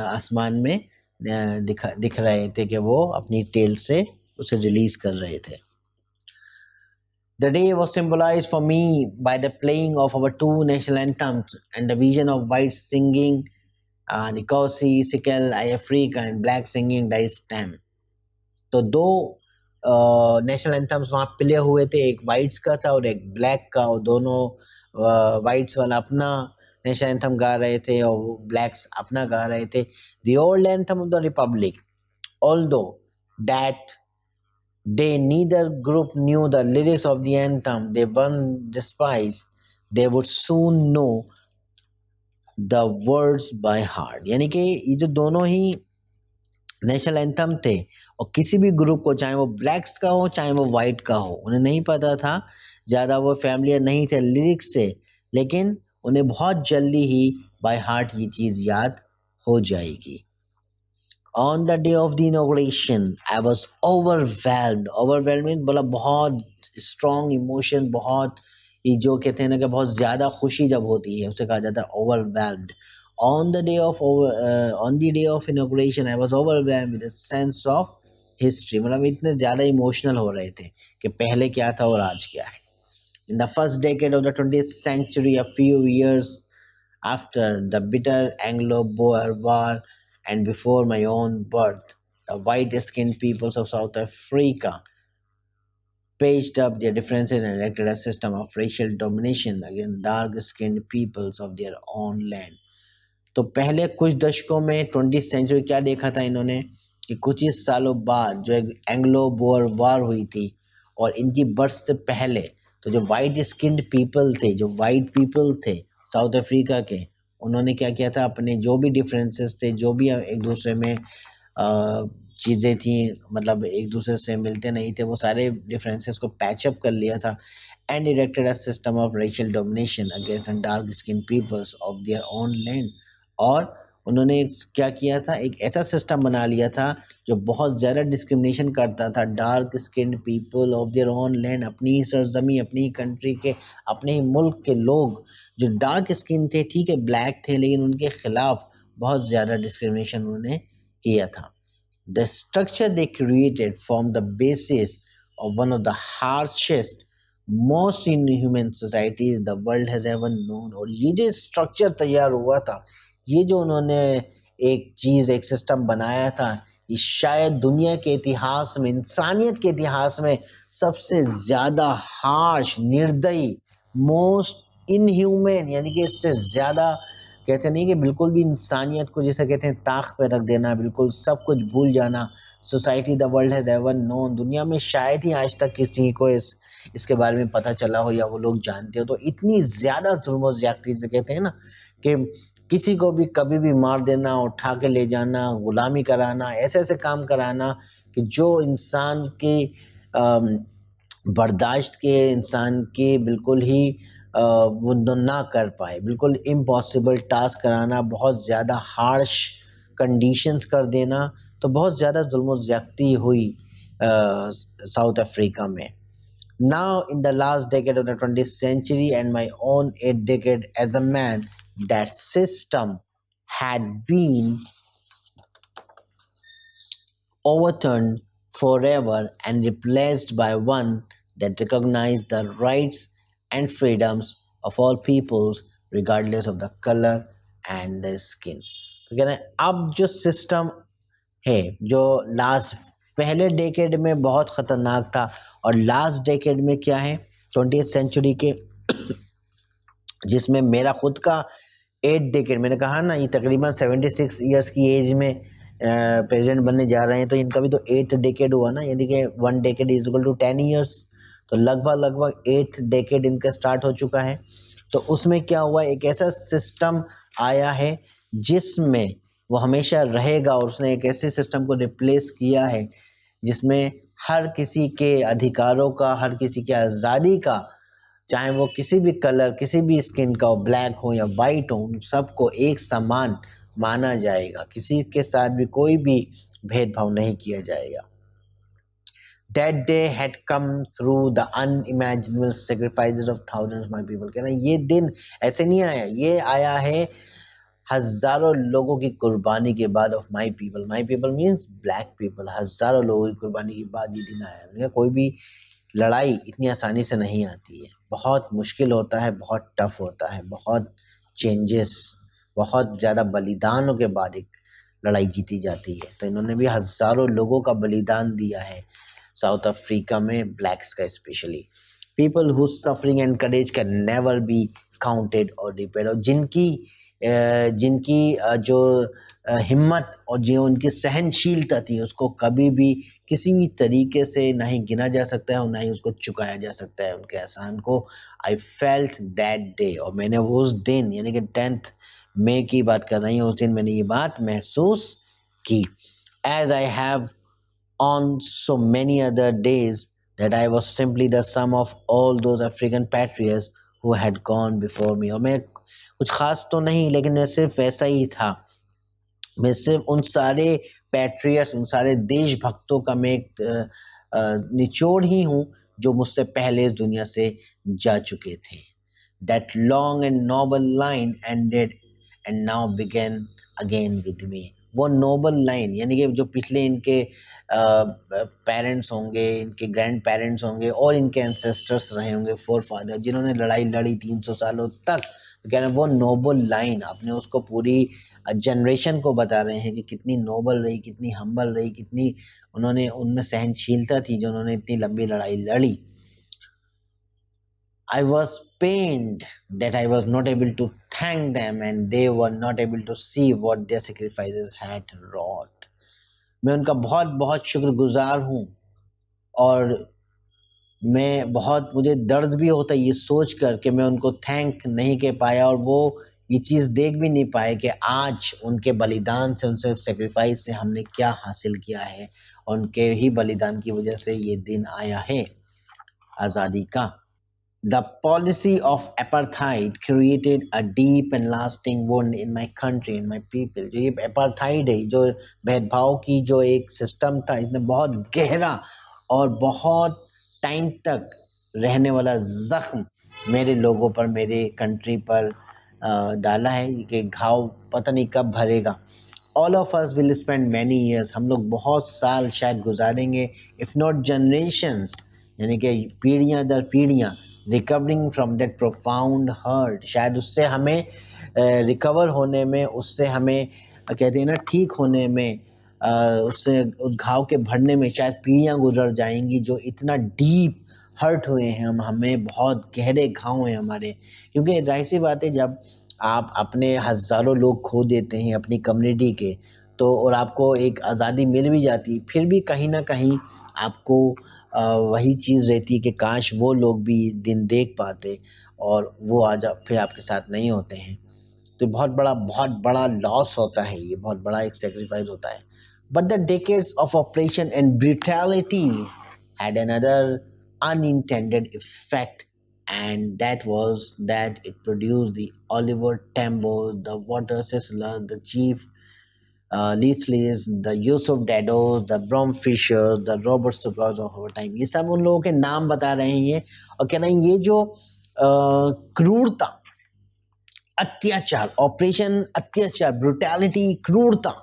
आसमान में दिख रहे थे कि वो अपनी टेल से उसे रिलीज कर रहे थे। The day was symbolized for me by the playing of our two national anthems and the vision of white singing Nkosi, Sikel, Africa and black singing Die Stem। तो दो नेशनल एंथम्स वहाँ play हुए थे, एक whites का था और एक ब्लैक का, और दोनों वाइट्स वाला अपना नेशनल एंथम गा रहे थे और ब्लैक्स अपना गा रहे थे। The old anthem of the Republic, although that they neither group knew the lyrics of the anthem they once despised, they would soon know the words by heart। यानी कि ये जो दोनों ही नेशनल एंथम थे और किसी भी ग्रुप को, चाहे वो ब्लैक्स का हो चाहे वो वाइट का हो, उन्हें नहीं पता था, ज़्यादा वो फैमिलियर नहीं थे लिरिक्स से, लेकिन उन्हें बहुत जल्दी ही बाय हार्ट ये चीज़ याद हो जाएगी। On the day of the inauguration, I was overwhelmed. Overwhelmed means बोला बहुत strong emotion, बहुत ये जो कहते हैं ना कि बहुत ज़्यादा खुशी जब होती है उसे कहा जाता है overwhelmed। On the day of inauguration, I was overwhelmed with a sense of history। मतलब इतने ज़्यादा इमोशनल हो रहे थे कि पहले क्या था और आज क्या है। In the first decade of the 20th century, a few years after the bitter Anglo-Boer War and before my own birth, the white-skinned peoples of South Africa patched up their differences and erected a system of racial domination against dark-skinned peoples of their own land। तो पहले कुछ दशकों में 20th century क्या देखा था इन्होंने कि कुछ ही सालों बाद जो एंग्लो बोअर वार हुई थी और इनकी बर्थ से पहले तो जो वाइट स्किन्ड पीपल थे, जो वाइट पीपल थे साउथ अफ्रीका के, उन्होंने क्या किया था, अपने जो भी डिफरेंसेस थे, जो भी एक दूसरे में चीज़ें थी, मतलब एक दूसरे से मिलते नहीं थे, वो सारे डिफरेंसेस को पैचअप कर लिया था and erected a system of racial domination against dark skin peoples of their own land. और उन्होंने क्या किया था, एक ऐसा सिस्टम बना लिया था जो बहुत ज़्यादा डिस्क्रिमिनेशन करता था dark skin people of their own land, अपनी ही सरजमी, अपनी ही कंट्री के, अपने ही मुल्क के लोग जो डार्क स्किन थे, ठीक है ब्लैक थे, लेकिन उनके खिलाफ बहुत ज़्यादा डिस्क्रिमिनेशन उन्होंने किया था। The structure they created form the basis of one of the harshest most inhuman societies the world has ever known. और ये जो स्ट्रक्चर तैयार हुआ था, ये जो उन्होंने एक चीज़, एक सिस्टम बनाया था, ये शायद दुनिया के इतिहास में, इंसानियत के इतिहास में सबसे ज़्यादा हार्श, निर्दयी, मोस्ट इनह्यूमन, यानी कि इससे ज़्यादा कहते नहीं कि बिल्कुल भी इंसानियत को जिसे कहते हैं ताक पे रख देना, बिल्कुल सब कुछ भूल जाना, society the world has ever known. दुनिया में शायद ही आज तक किसी को इसके बारे में पता चला हो या वो लोग जानते हो। तो इतनी ज़्यादा जुल्म और ज़्यादती से कहते हैं ना कि किसी को भी कभी भी मार देना, उठा के ले जाना, गुलामी कराना, ऐसे ऐसे काम कराना कि जो इंसान की बर्दाश्त के, इंसान की बिल्कुल ही वो ना कर पाए, बिल्कुल इम्पॉसिबल टास्क कराना, बहुत ज़्यादा हार्श कंडीशंस कर देना। तो बहुत ज़्यादा जुल्म ज़्यादती हुई साउथ अफ्रीका में। Now in the last decade of the 20th century and my own 8th decade as a man, that system had been overturned forever and replaced by one that recognized the rights and freedoms of all peoples regardless of the color and the skin। तो कह रहे हैं अब जो system है, जो last पहले decade में बहुत ख़तरनाक था और लास्ट डेकेड में क्या है 20th सेंचुरी के, जिसमें मेरा खुद का 8th डेकेड, मैंने कहा ना ये तकरीबन 76 ईयर्स की एज में प्रेसिडेंट बनने जा रहे हैं, तो इनका भी तो 8th डेकेड हुआ ना, यानी कि 1 decade is equal to 10 years, तो लगभग 8th डेकेड इनका स्टार्ट हो चुका है। तो उसमें क्या हुआ, एक ऐसा सिस्टम आया है जिसमें वो हमेशा रहेगा और उसने एक ऐसे सिस्टम को रिप्लेस किया है जिसमें हर किसी के अधिकारों का, हर किसी के आज़ादी का, चाहे वो किसी भी कलर, किसी भी स्किन का हो, ब्लैक हो या वाइट हो, उन सबको एक समान माना जाएगा, किसी के साथ भी कोई भी भेदभाव नहीं किया जाएगा। That day had come through the unimaginable sacrifices of thousands of my people. कहना ये दिन ऐसे नहीं आया, ये आया है हजारों लोगों की कुर्बानी के बाद of my people. My people means black people. हजारों लोगों की कुर्बानी के बाद ये दिन आया है. कोई भी लड़ाई इतनी आसानी से नहीं आती है, बहुत मुश्किल होता है, बहुत टफ होता है, बहुत चेंजेस, बहुत ज़्यादा बलिदानों के बाद एक लड़ाई जीती जाती है. तो इन्होंने भी हजारों लोगों का बलिदान दिया है साउथ अफ्रीका में, ब्लैक्स का specially. People who suffering and courage can never be counted और रिपेड. और जिनकी जो हिम्मत और जो उनकी सहनशीलता थी उसको कभी भी किसी भी तरीके से ना ही गिना जा सकता है और ना ही उसको चुकाया जा सकता है उनके एहसान को. I felt that day. और मैंने उस दिन यानी कि 10th मई की बात कर रही हूँ, उस दिन मैंने ये बात महसूस की. As I have on so many other days that I was simply the sum of all those African patriots who had gone before me. और मैं कुछ खास तो नहीं, लेकिन मैं सिर्फ वैसा ही था. मैं सिर्फ उन सारे पैट्रियट्स, उन सारे देशभक्तों का मैं एक निचोड़ ही हूँ जो मुझसे पहले इस दुनिया से जा चुके थे. That long and noble line ended and now began again with me. वो नोबल लाइन यानी कि जो पिछले इनके पेरेंट्स होंगे, इनके ग्रैंड पेरेंट्स होंगे और इनके एंसेस्टर्स रहे होंगे, फोर फादर, जिन्होंने लड़ाई लड़ी 300 सालों तक. तो कह रहे हैं वो नोबल लाइन, आपने उसको पूरी जनरेशन को बता रहे हैं कि कितनी नोबल रही, कितनी हम्बल रही, कितनी उन्होंने उनमें सहनशीलता थी जो उन्होंने इतनी लंबी लड़ाई लड़ी. I was pained that I was not able to thank them and they were not able to see what their sacrifices had wrought. मैं उनका बहुत बहुत शुक्रगुजार हूँ और मुझे दर्द भी होता है ये सोच कर कि मैं उनको थैंक नहीं कर पाया और वो ये चीज़ देख भी नहीं पाए कि आज उनके बलिदान से, उनसे सेक्रीफाइस से हमने क्या हासिल किया है और उनके ही बलिदान की वजह से ये दिन आया है आज़ादी का. The policy of apartheid created a deep and lasting wound in my country and my people. जो ये apartheid है, जो भेदभाव की जो एक सिस्टम था, इसने बहुत गहरा और बहुत टाइम तक रहने वाला ज़ख्म मेरे लोगों पर, मेरे कंट्री पर डाला है कि घाव पता नहीं कब भरेगा. All of us will spend many years. हम लोग बहुत साल शायद गुजारेंगे, if not generations, यानी कि पीढ़ियाँ दर पीढ़ियाँ, recovering from that profound hurt. शायद उससे हमें रिकवर होने में, उससे हमें कहते हैं ना ठीक होने में, उससे उस घाव के भरने में शायद पीढ़ियाँ गुजर जाएंगी. जो इतना डीप हर्ट हुए हैं हमें बहुत गहरे घाव हैं हमारे. क्योंकि जाहिर सी बात है जब आप अपने हज़ारों लोग खो देते हैं अपनी कम्युनिटी के, तो और आपको एक आज़ादी मिल भी जाती, फिर भी कहीं ना कहीं आपको वही चीज़ रहती है कि काश वो लोग भी दिन देख पाते और वो आज फिर आपके साथ नहीं होते हैं. तो बहुत बड़ा लॉस होता है, ये बहुत बड़ा एक सेक्रीफाइस होता है. But the decades of operation and brutality had another unintended effect, and that was that it produced the Oliver Tambo, the Walter Sisler, the Chief Leithleys, the Yusuf Dados, the Brom Fishers, the Robert Stugars of our time. ये सब उन लोगों के नाम बता रहे हैं ये, और कह रहे हैं ये जो क्रूरता, अत्याचार, ऑपरेशन अत्याचार, ब्रूटैलिटी, क्रूरता,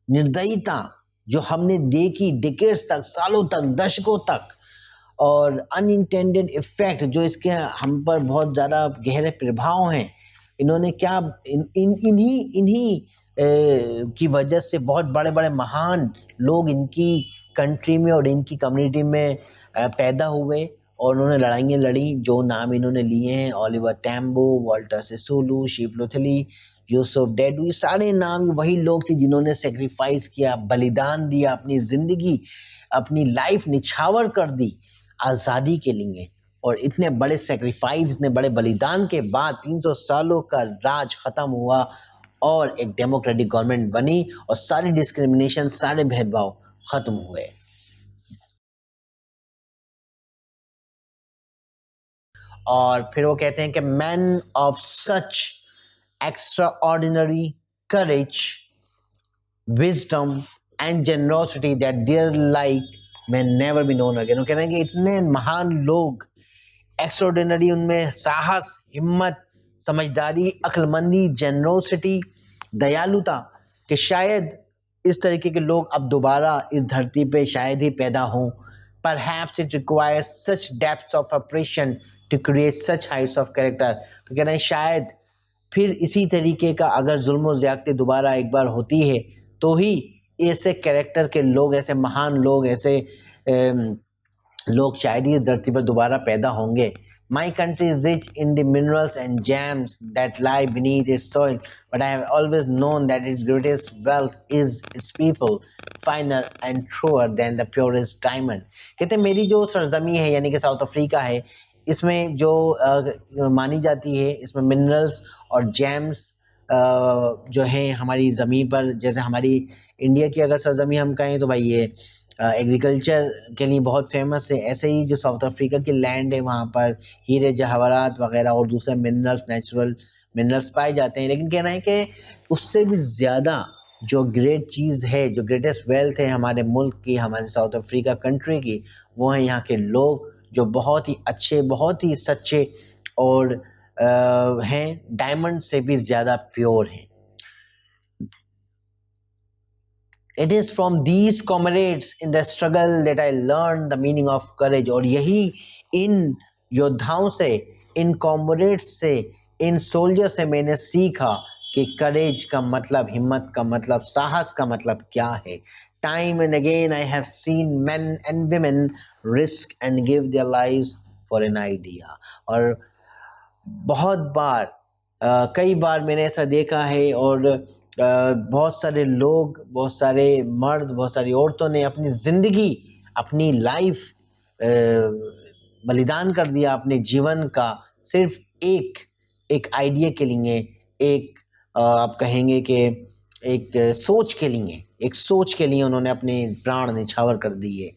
निर्दयता जो हमने देखी डिकेड्स तक, सालों तक, दशकों तक, और अनइंटेंडेड इफेक्ट जो इसके हम पर बहुत ज़्यादा गहरे प्रभाव हैं. इन्होंने क्या इन्हीं की वजह से बहुत बड़े बड़े महान लोग इनकी कंट्री में और इनकी कम्युनिटी में पैदा हुए और उन्होंने लड़ाइयाँ लड़ी. जो नाम इन्होंने लिए हैं, Oliver Tambo, Walter Sisulu, chief Luthuli, Yusuf Dadoo, ये सारे नाम वही लोग थे जिन्होंने सेक्रीफाइस किया, बलिदान दिया, अपनी ज़िंदगी, अपनी लाइफ निछावर कर दी आज़ादी के लिए. और इतने बड़े सेक्रीफाइस, इतने बड़े बलिदान के बाद 300 सालों का राज ख़त्म हुआ और एक डेमोक्रेटिक गवर्नमेंट बनी और सारी डिस्क्रिमिनेशन, सारे भेदभाव ख़त्म हुए. और फिर वो कहते हैं कि man of such extraordinary courage, wisdom and generosity that their like may never be known again। वो कह रहे हैं कि इतने महान लोग, एक्स्ट्राऑर्डिनरी उनमें साहस, हिम्मत, समझदारी, अक्लमंदी, जेनरोसिटी, दयालुता, कि शायद इस तरीके के लोग अब दोबारा इस धरती पे शायद ही पैदा हों। Perhaps it requires such depths of oppression to create such heights of character। तो कह रहे हैं शायद फिर इसी तरीके का अगर जुल्म ज़्यादती दोबारा एक बार होती है तो ही ऐसे कैरेक्टर के लोग, ऐसे महान लोग, ऐसे लोग शायद ही इस धरती पर दोबारा पैदा होंगे। My country is rich in the minerals and gems that lie beneath its soil, but I have always known that its greatest wealth is its people, finer and truer than the purest diamond। कहते हैं मेरी जो सरजमी है यानी कि south Africa है, इसमें जो मानी जाती है, इसमें मिनरल्स और जेम्स जो हैं हमारी ज़मीन पर, जैसे हमारी इंडिया की अगर सरजमी हम कहें तो भाई ये एग्रीकल्चर के लिए बहुत फेमस है, ऐसे ही जो साउथ अफ्रीका की लैंड है वहाँ पर हीरे जवाहरात वगैरह और दूसरे मिनरल्स, नेचुरल मिनरल्स पाए जाते हैं। लेकिन कहना है कि उससे भी ज़्यादा जो ग्रेट चीज़ है, जो ग्रेटेस्ट वेल्थ है हमारे मुल्क की, हमारे साउथ अफ्रीका कंट्री की, वो है यहाँ के लोग जो बहुत ही अच्छे, बहुत ही सच्चे और हैं, डायमंड से भी ज़्यादा प्योर हैं। It is from these comrades in the struggle that I learned the meaning of courage। और यही इन योद्धाओं से, इन कॉमरेड्स से, इन सोल्जर से मैंने सीखा कि करेज का मतलब, हिम्मत का मतलब, साहस का मतलब क्या है। Time and again I have seen men and women risk and give their lives for an idea। और बहुत बार, कई बार मैंने ऐसा देखा है और बहुत सारे लोग, बहुत सारे मर्द, बहुत सारी औरतों ने अपनी ज़िंदगी, अपनी लाइफ बलिदान कर दिया अपने जीवन का, सिर्फ एक आइडिया के लिए, एक आप कहेंगे कि एक सोच के लिए, एक सोच के लिए उन्होंने अपने प्राण निछावर कर दिए।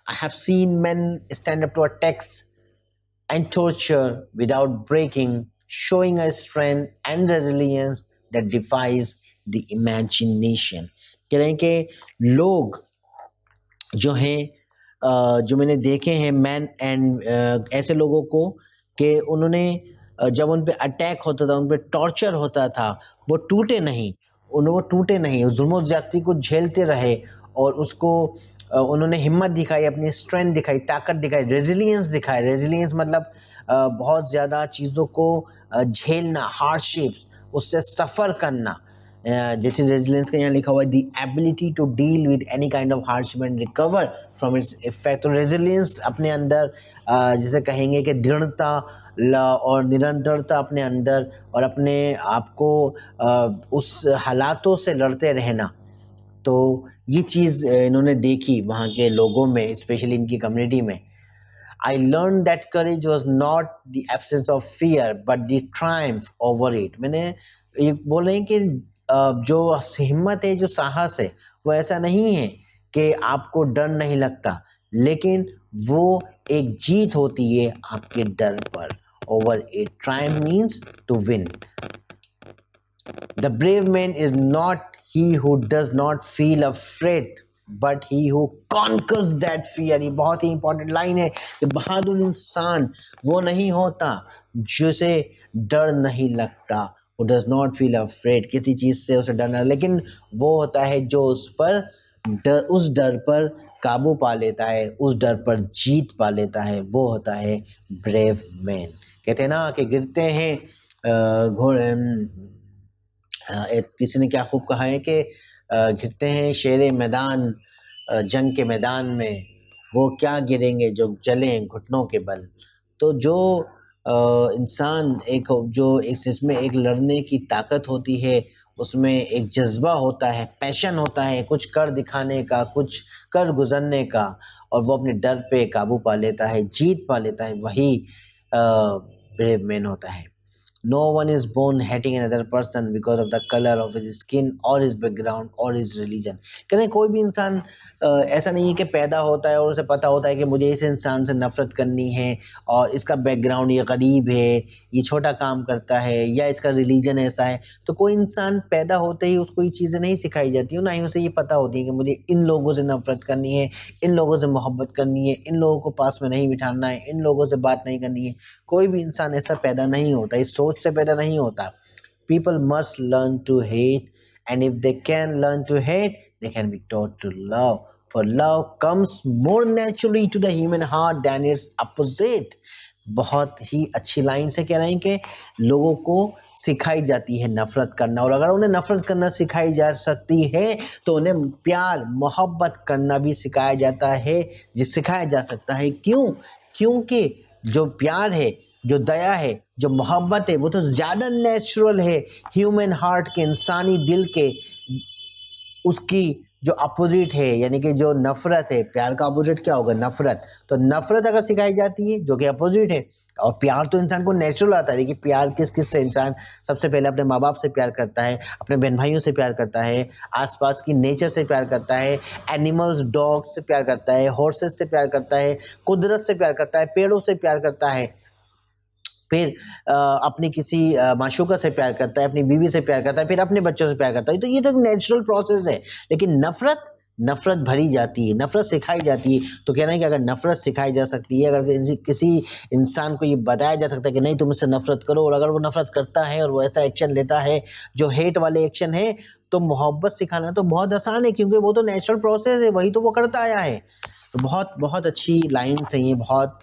I have seen men stand up to attacks and torture without breaking, showing a strength and resilience that defies the imagination। कह रहे हैं कि लोग जो हैं, जो मैंने देखे हैं मैन एंड ऐसे लोगों को कि उन्होंने जब उन पे अटैक होता था, उन पे टॉर्चर होता था, वो टूटे नहीं, वो टूटे नहीं, जुल्म ज़्यादती को झेलते रहे और उसको उन्होंने हिम्मत दिखाई, अपनी स्ट्रेंथ दिखाई, ताकत दिखाई, रेजिलियंस दिखाई। रेजिलियंस मतलब बहुत ज़्यादा चीज़ों को झेलना, हार्डशिप्स, उससे सफ़र करना। जैसे रेजिलियंस का यहाँ लिखा हुआ है the ability to deal with any kind of hardship and recover from its effect. तो रेजिलियंस अपने अंदर जैसे कहेंगे कि दृढ़ता और निरंतरता अपने अंदर, और अपने आप को उस हालातों से लड़ते रहना। तो ये चीज़ इन्होंने देखी वहाँ के लोगों में, स्पेशली इनकी कम्युनिटी में। I learned that courage was not the absence of fear but the triumph over it। मैंने ये बोल रहे हैं कि जो हिम्मत है, जो साहस है, वो ऐसा नहीं है कि आपको डर नहीं लगता, लेकिन वो एक जीत होती है आपके डर पर। Over it, triumph means to win। The brave man is not he who does not feel afraid but he who conquers that fear। ये बहुत ही इंपॉर्टेंट लाइन है कि बहादुर इंसान वो नहीं होता जिसे डर नहीं लगता, who does not feel afraid, किसी चीज़ से उसे डरना, लेकिन वो होता है जो उस पर डर, उस डर पर काबू पा लेता है, उस डर पर जीत पा लेता है, वो होता है ब्रेव मैन। कहते हैं ना कि गिरते हैं घोड़े, किसी ने क्या खूब कहा है कि गिरते हैं शेरे मैदान जंग के मैदान में, वो क्या गिरेंगे जो जलें घुटनों के बल। तो जो इंसान एक जिसमें एक लड़ने की ताकत होती है, उसमें एक जज्बा होता है, पैशन होता है कुछ कर दिखाने का, कुछ कर गुजरने का, और वो अपने डर पे काबू पा लेता है, जीत पा लेता है, वही ब्रेव मैन होता है। No one is born hating another person because of the color of his skin or his background or his religion। कहते हैं कोई भी इंसान ऐसा नहीं है कि पैदा होता है और उसे पता होता है कि मुझे इस इंसान से नफ़रत करनी है और इसका बैकग्राउंड ये गरीब है, ये छोटा काम करता है या इसका रिलीजन ऐसा है। तो कोई इंसान पैदा होते ही उसको ये चीज़ें नहीं सिखाई जाती, ना ही उसे ये पता होती है कि मुझे इन लोगों से नफ़रत करनी है, इन लोगों से मोहब्बत करनी है, इन लोगों को पास में नहीं बिठाना है, इन लोगों से बात नहीं करनी है। कोई भी इंसान ऐसा पैदा नहीं होता, इस सोच से पैदा नहीं होता। People must learn to hate, and if they can learn to hate, they can be taught to love. For love comes more naturally to the human heart than its opposite. बहुत ही अच्छी लाइन से कह रहे हैं कि लोगों को सिखाई जाती है नफ़रत करना, और अगर उन्हें नफ़रत करना सिखाई जा सकती है तो उन्हें प्यार मोहब्बत करना भी सिखाया जाता है, सिखाया जा सकता है। क्यों? क्योंकि जो प्यार है, जो दया है, जो मोहब्बत है, वो तो ज़्यादा नेचुरल है ह्यूमन हार्ट के, इंसानी दिल के। उसकी जो अपोजिट है यानी कि जो नफ़रत है, प्यार का अपोजिट क्या होगा? नफ़रत। तो नफ़रत अगर सिखाई जाती है जो कि अपोजिट है, और प्यार तो इंसान को नेचुरल आता है। देखिए प्यार किस किस से इंसान सबसे पहले अपने माँ बाप से प्यार करता है, अपने बहन भाइयों से प्यार करता है, आसपास की नेचर से प्यार करता है, एनिमल्स डॉग्स से प्यार करता है, हॉर्सेस से प्यार करता है, कुदरत से प्यार करता है, पेड़ों से प्यार करता है, फिर अपनी किसी माशूका से प्यार करता है, अपनी बीवी से प्यार करता है, फिर अपने बच्चों से प्यार करता है। तो ये तो एक नेचुरल प्रोसेस है। लेकिन नफ़रत भरी जाती है, नफ़रत सिखाई जाती है। तो कहना है कि अगर नफ़रत सिखाई जा सकती है, अगर किसी इंसान को ये बताया जा सकता है कि नहीं तुम इससे नफ़रत करो, और अगर वो नफ़रत करता है और वो ऐसा एक्शन लेता है जो हेट वाले एक्शन है, तो मोहब्बत सिखाना तो बहुत आसान है, क्योंकि वो तो नेचुरल प्रोसेस है, वही तो वो करता आया है। तो बहुत बहुत अच्छी लाइन्स हैं ये, बहुत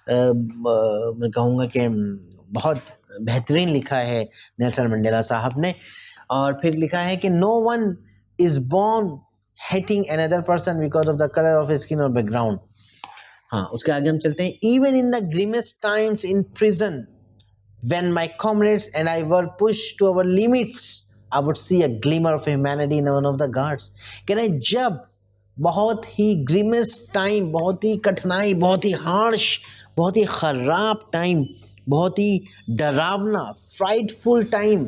मैं कहूँगा कि बहुत बेहतरीन लिखा है नेल्सन मंडेला साहब ने। और फिर लिखा है कि no one is born hating another person because of the colour of skin और बैकग्राउंड। हाँ, उसके आगे हम चलते हैं। Even in the grimmest times in prison when my comrades and I were pushed to our limits, I would see a glimmer of humanity in one of the guards. कह रहे जब बहुत ही ग्रीमेस्ट टाइम, बहुत ही कठिनाई, बहुत ही harsh, बहुत ही ख़राब time, बहुत ही डरावना फ्राइटफुल टाइम,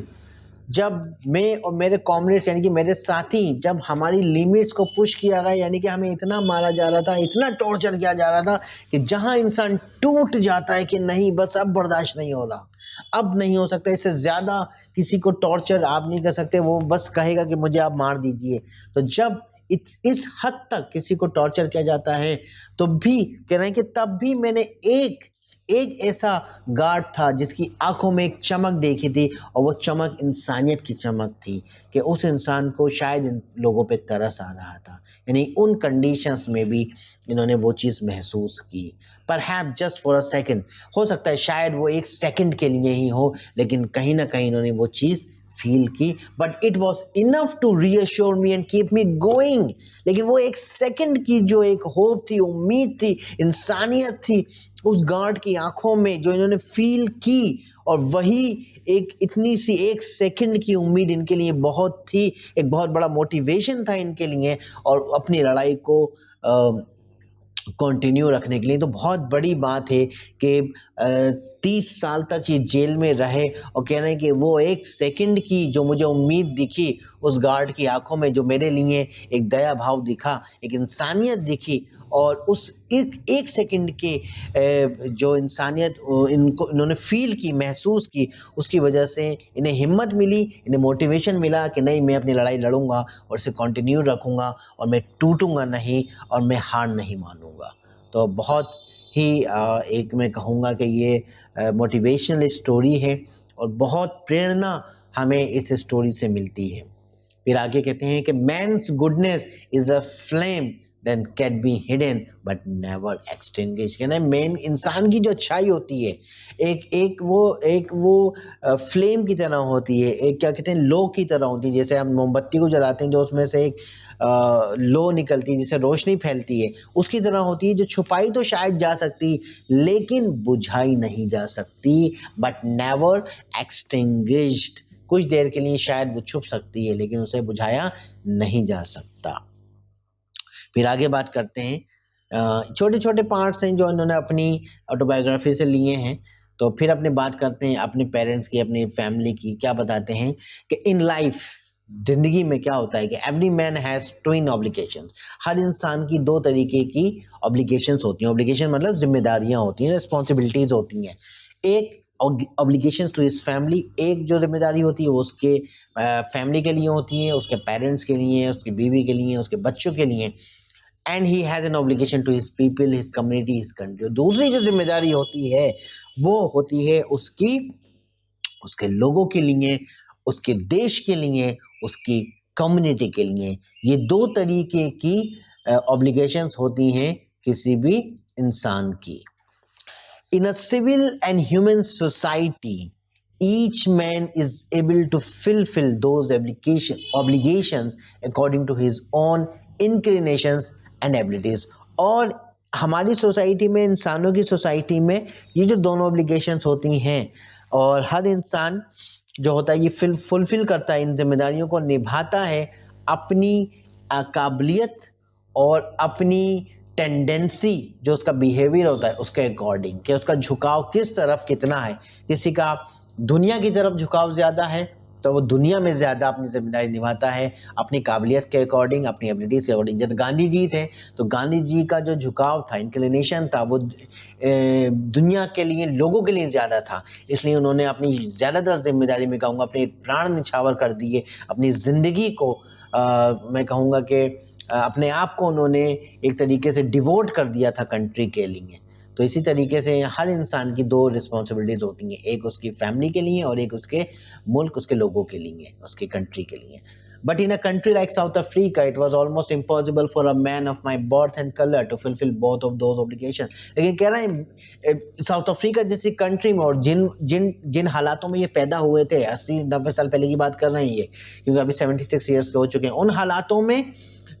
जब मैं और मेरे कॉमरेड्स यानी कि मेरे साथी, जब हमारी लिमिट्स को पुश किया गया, यानी कि हमें इतना मारा जा रहा था, इतना टॉर्चर किया जा रहा था कि जहां इंसान टूट जाता है कि नहीं बस अब बर्दाश्त नहीं हो रहा, अब नहीं हो सकता, इससे ज़्यादा किसी को टॉर्चर आप नहीं कर सकते, वो बस कहेगा कि मुझे आप मार दीजिए। तो जब इस हद तक किसी को टॉर्चर किया जाता है तो भी कह रहे हैं कि तब भी मैंने एक ऐसा गार्ड था जिसकी आंखों में एक चमक देखी थी, और वो चमक इंसानियत की चमक थी कि उस इंसान को शायद इन लोगों पे तरस आ रहा था, यानी उन कंडीशंस में भी इन्होंने वो चीज़ महसूस की। Perhaps just for a second, हो सकता है शायद वो एक सेकंड के लिए ही हो, लेकिन कहीं ना कहीं इन्होंने वो चीज़ फील की। But it was enough to reassure me and keep me going. लेकिन वो एक सेकंड की जो एक होप थी, उम्मीद थी, इंसानियत थी उस गार्ड की आंखों में जो इन्होंने फील की, और वही एक इतनी सी एक सेकंड की उम्मीद इनके लिए बहुत थी, एक बहुत बड़ा मोटिवेशन था इनके लिए, और अपनी लड़ाई को कंटिन्यू रखने के लिए। तो बहुत बड़ी बात है कि 30 साल तक ये जेल में रहे, और कह रहे हैं कि वो एक सेकंड की जो मुझे उम्मीद दिखी उस गार्ड की आंखों में, जो मेरे लिए एक दया भाव दिखा, एक इंसानियत दिखी, और उस एक सेकंड के जो इंसानियत इन्होंने फील की, महसूस की, उसकी वजह से इन्हें हिम्मत मिली, इन्हें मोटिवेशन मिला कि नहीं मैं अपनी लड़ाई लड़ूंगा और इसे कंटिन्यू रखूंगा, और मैं टूटूंगा नहीं, और मैं हार नहीं मानूंगा। तो बहुत ही एक मैं कहूँगा कि ये मोटिवेशनल स्टोरी है, और बहुत प्रेरणा हमें इस स्टोरी से मिलती है। फिर आगे कहते हैं कि man's goodness is a flame then can be hidden but never extinguished। कहना है मेन इंसान की जो अच्छाई होती है एक वो फ्लेम की तरह होती है, एक क्या कहते हैं लो की तरह होती है। जैसे हम मोमबत्ती को जलाते हैं, जो उसमें से एक लो निकलती है जिससे रोशनी फैलती है, उसकी तरह होती है, जो छुपाई तो शायद जा सकती लेकिन बुझाई नहीं जा सकती, बट नेवर एक्सटिंग्विश्ड। कुछ देर के लिए शायद वो छुप सकती है लेकिन उसे बुझाया नहीं जा सकता। फिर आगे बात करते हैं, छोटे छोटे पार्ट्स हैं जो इन्होंने अपनी ऑटोबायोग्राफी से लिए हैं। तो फिर अपने बात करते हैं अपने पेरेंट्स की, अपनी फैमिली की। क्या बताते हैं कि इन लाइफ जिंदगी में क्या होता है कि every man has twin obligations, हर इंसान की दो तरीके की ऑब्लिगेशंस होती हैं। ऑब्लिगेशन मतलब जिम्मेदारियां होती हैं, रिस्पॉन्सिबिलिटीज होती हैं। एक ऑब्लिगेशंस टू हिज फैमिली, एक जो जिम्मेदारी होती है वो उसके फैमिली के लिए होती है, उसके पेरेंट्स के लिए, उसकी बीवी के लिए, उसके बच्चों के लिए। And he has an obligation to his people, his community, his country. दूसरी जो जिम्मेदारी होती है वो होती है उसकी, उसके लोगों के लिए, उसके देश के लिए, उसकी कम्युनिटी के लिए। ये दो तरीके की ऑब्लिगेशंस होती हैं किसी भी इंसान की। In a civil and human society, each man is able to fulfill those obligations according to his own inclinations and abilities. और हमारी सोसाइटी में, इंसानों की सोसाइटी में ये जो दोनों obligations होती हैं और हर इंसान जो होता है ये फुलफिल करता है, इन जिम्मेदारियों को निभाता है अपनी काबिलियत और अपनी टेंडेंसी, जो उसका बिहेवियर होता है उसके अकॉर्डिंग, कि उसका झुकाव किस तरफ कितना है। किसी का दुनिया की तरफ झुकाव ज़्यादा है तो वो दुनिया में ज़्यादा अपनी जिम्मेदारी निभाता है अपनी काबिलियत के अकॉर्डिंग, अपनी एबिलिटीज़ के अकॉर्डिंग। जब गांधी जी थे तो गांधी जी का जो झुकाव था, इंक्लिनेशन था, वो दुनिया के लिए, लोगों के लिए ज़्यादा था। इसलिए उन्होंने अपनी ज़्यादातर जिम्मेदारी में कहूँगा अपने प्राण निछावर कर दिए, अपनी ज़िंदगी को मैं कहूँगा कि अपने आप को उन्होंने एक तरीके से डिवोट कर दिया था कंट्री के लिए। तो इसी तरीके से हर इंसान की दो रिस्पॉन्सिबिलिटीज होती हैं, एक उसकी फैमिली के लिए और एक उसके मुल्क, उसके लोगों के लिए, उसकी कंट्री के लिए। But in a country like South Africa it was almost impossible for a man of my birth and colour to fulfil both of those obligation. लेकिन कह रहे हैं साउथ अफ्रीका जैसी कंट्री में, और जिन जिन जिन हालातों में ये पैदा हुए थे, 80-90 साल पहले की बात कर रहे हैं ये, क्योंकि अभी 76 ईयर्स के हो चुके हैं, उन हालातों में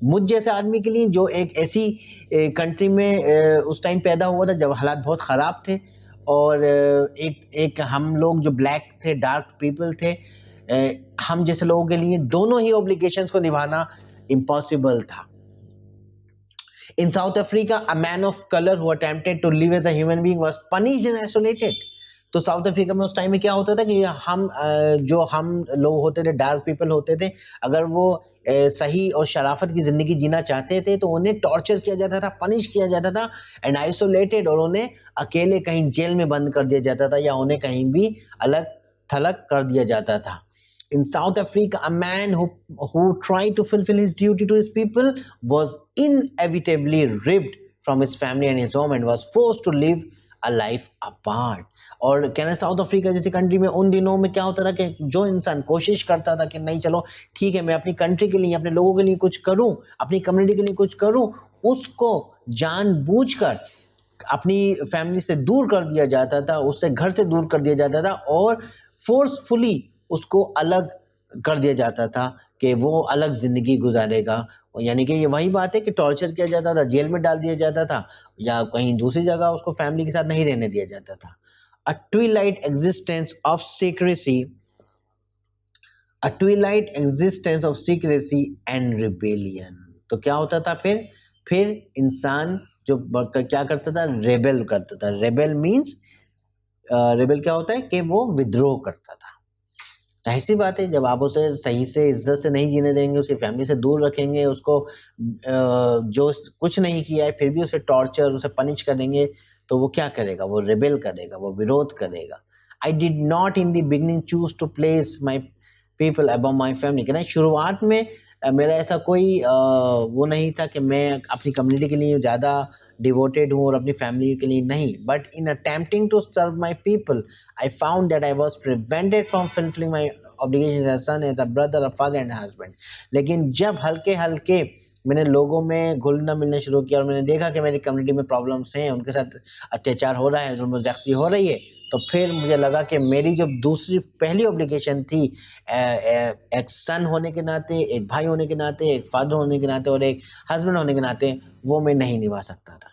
मुझ जैसे आदमी के लिए जो एक ऐसी कंट्री में उस टाइम पैदा हुआ था जब हालात बहुत ख़राब थे, और एक हम लोग जो ब्लैक थे, डार्क पीपल थे, हम जैसे लोगों के लिए दोनों ही ऑब्लिगेशंस को निभाना इम्पॉसिबल था। In South Africa a man of colour who attempted to live as a human being was punished and isolated. तो साउथ अफ्रीका में उस टाइम में क्या होता था कि हम लोग होते थे, डार्क पीपल होते थे, अगर वो सही और शराफत की ज़िंदगी जीना चाहते थे तो उन्हें टॉर्चर किया जाता था, पनिश किया जाता था, एंड आइसोलेटेड, और उन्हें अकेले कहीं जेल में बंद कर दिया जाता था या उन्हें कहीं भी अलग थलग कर दिया जाता था। In South Africa, a man who tried to fulfill his duty to his people was inevitably ripped from his family and his home and was forced to live a life apart. और कहना south Africa जैसी country में उन दिनों में क्या होता था कि जो इंसान कोशिश करता था कि नहीं चलो ठीक है मैं अपनी कंट्री के लिए, अपने लोगों के लिए कुछ करूं, अपनी कम्युनिटी के लिए कुछ करूं, उसको जानबूझकर अपनी फैमिली से दूर कर दिया जाता था, उससे घर से दूर कर दिया जाता था और फोर्सफुली उसको अलग कर दिया जाता था कि वो अलग ज़िंदगी गुजारेगा। यानी कि ये वही बात है कि टॉर्चर किया जाता था, जेल में डाल दिया जाता था या कहीं दूसरी जगह उसको फैमिली के साथ नहीं रहने दिया जाता था। A twilight existence of secrecy, a twilight existence of secrecy and rebellion. तो क्या होता था फिर इंसान जो क्या करता था, रेबेल करता था। रेबेल मीन्स, रेबेल क्या होता है कि वो विद्रोह करता था। जाहिर सी बात है जब आप उसे सही से इज्जत से नहीं जीने देंगे, उसकी फैमिली से दूर रखेंगे, उसको जो कुछ नहीं किया है फिर भी उसे टॉर्चर, उसे पनिश करेंगे, तो वो क्या करेगा, वो रिबेल करेगा, वो विरोध करेगा। I did not in the beginning choose to place my people above my family. कहना शुरुआत में मेरा ऐसा कोई वो नहीं था कि मैं अपनी कम्युनिटी के लिए ज़्यादा डिवोटेड हूँ और अपनी फैमिली के लिए नहीं। But in attempting to serve my people I found that I was prevented from fulfilling my obligations as son, as a brother, a father and husband. लेकिन जब हल्के हल्के मैंने लोगों में घुलना मिलना शुरू किया और मैंने देखा कि मेरी कम्युनिटी में प्रॉब्लम्स हैं, उनके साथ अत्याचार हो रहा है, जुल्म ज़्यादती हो रही है, तो फिर मुझे लगा कि मेरी जो दूसरी पहली ऑब्लिगेशन थी एक सन होने के नाते, एक भाई होने के नाते, एक फादर होने के नाते और एक हस्बैंड होने के नाते, वो मैं नहीं निभा सकता था।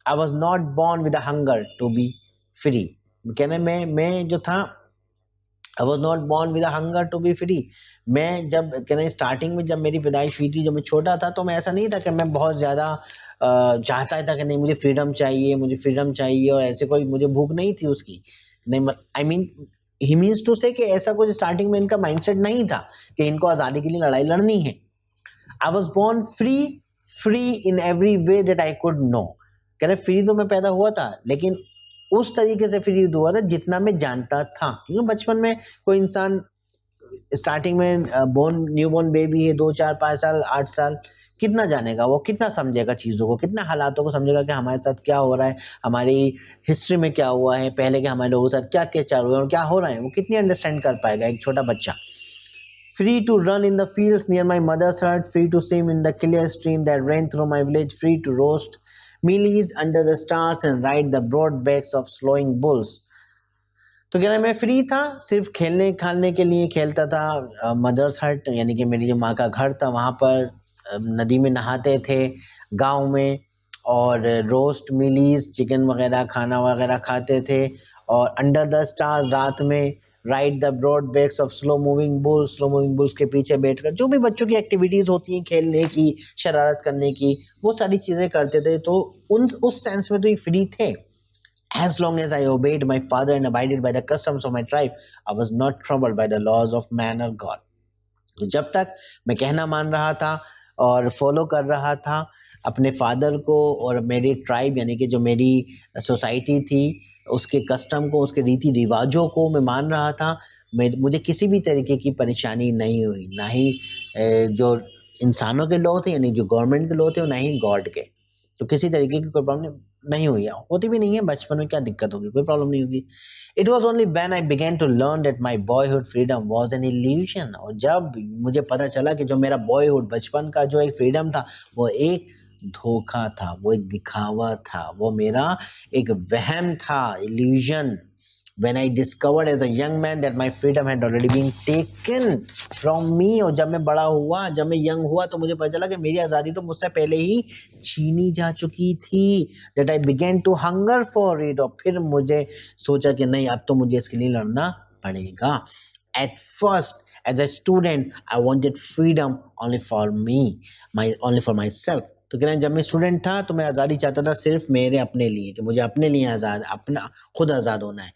I was not born with a hunger to be free. कहने मैं जो था, I was not born with a hunger to be free. मैं जब कहना स्टार्टिंग में जब मेरी पैदाइश हुई थी, जब मैं छोटा था, तो मैं ऐसा नहीं था कि मैं बहुत ज़्यादा चाहता था कि नहीं मुझे फ्रीडम चाहिए, मुझे फ्रीडम चाहिए, और ऐसे कोई मुझे भूख नहीं थी उसकी। नहीं, I mean he means to say कि ऐसा कुछ स्टार्टिंग में इनका माइंडसेट नहीं था कि इनको आज़ादी के लिए लड़ाई लड़नी है। I was born free in every way that I could know. कह रहे फ्री तो मैं पैदा हुआ था, लेकिन उस तरीके से फ्री हुआ था जितना मैं जानता था, क्योंकि बचपन में कोई इंसान स्टार्टिंग में न्यू बॉर्न बेबी है, 2 4 5 साल 8 साल, कितना जानेगा वो, कितना समझेगा चीज़ों को, कितना हालातों को समझेगा कि हमारे साथ क्या हो रहा है, हमारी हिस्ट्री में क्या हुआ है, पहले के हमारे लोगों के साथ क्या अत्याचार हुए और क्या हो रहा है, वो कितनी अंडरस्टैंड कर पाएगा एक छोटा बच्चा। Free to run in the fields near my mother's hut, free to swim in the clear stream that ran through my village, free to roast mealies under the stars and ride the broad backs of slowing bulls. तो कह रहा है मैं free था, सिर्फ खेलने खाने के लिए खेलता था। मदर्स हट यानी कि मेरी जो माँ का घर था, वहाँ पर नदी में नहाते थे गांव में, और रोस्ट मिलीज चिकन वगैरह खाना वगैरह खाते थे, और अंडर द स्टार्स रात में ride the broad backs of slow moving bulls के पीछे बैठकर जो भी बच्चों की एक्टिविटीज़ होती हैं, खेलने की, शरारत करने की, वो सारी चीज़ें करते थे। तो उस सेंस में तो ये फ्री थे। As long as I obeyed my father and abided by the customs of my tribe, I was not troubled by the laws of man or God. तो जब तक मैं कहना मान रहा था और फॉलो कर रहा था अपने फादर को और मेरी ट्राइब यानी कि जो मेरी सोसाइटी थी उसके कस्टम को, उसके रीति रिवाजों को मैं मान रहा था, मुझे किसी भी तरीके की परेशानी नहीं हुई, ना ही जो इंसानों के लोग थे यानी जो गवर्नमेंट के लोग थे, ना ही गॉड के। तो किसी तरीके की कोई प्रॉब्लम नहीं हुई है, होती भी नहीं है, बचपन में क्या दिक्कत होगी, कोई प्रॉब्लम नहीं होगी। It was only when I began to learn that my boyhood freedom was an illusion. और जब मुझे पता चला कि जो मेरा बॉयहुड बचपन का जो एक फ्रीडम था वो एक धोखा था, वो एक दिखावा था, वो मेरा एक वहम था, illusion. When I discovered as a young man that my freedom had already been taken from me, और जब मैं बड़ा हुआ, जब मैं यंग हुआ, तो मुझे पता चला कि मेरी आज़ादी तो मुझसे पहले ही छीनी जा चुकी थी। That I began to hunger for it, और फिर मुझे सोचा कि नहीं, अब तो मुझे इसके लिए लड़ना पड़ेगा। At first, as a student, I wanted freedom only for me, only for myself. तो कह रहे हैं जब मैं स्टूडेंट था तो मैं आज़ादी चाहता था सिर्फ मेरे अपने लिए, कि मुझे अपने लिए अपना खुद आज़ाद होना है।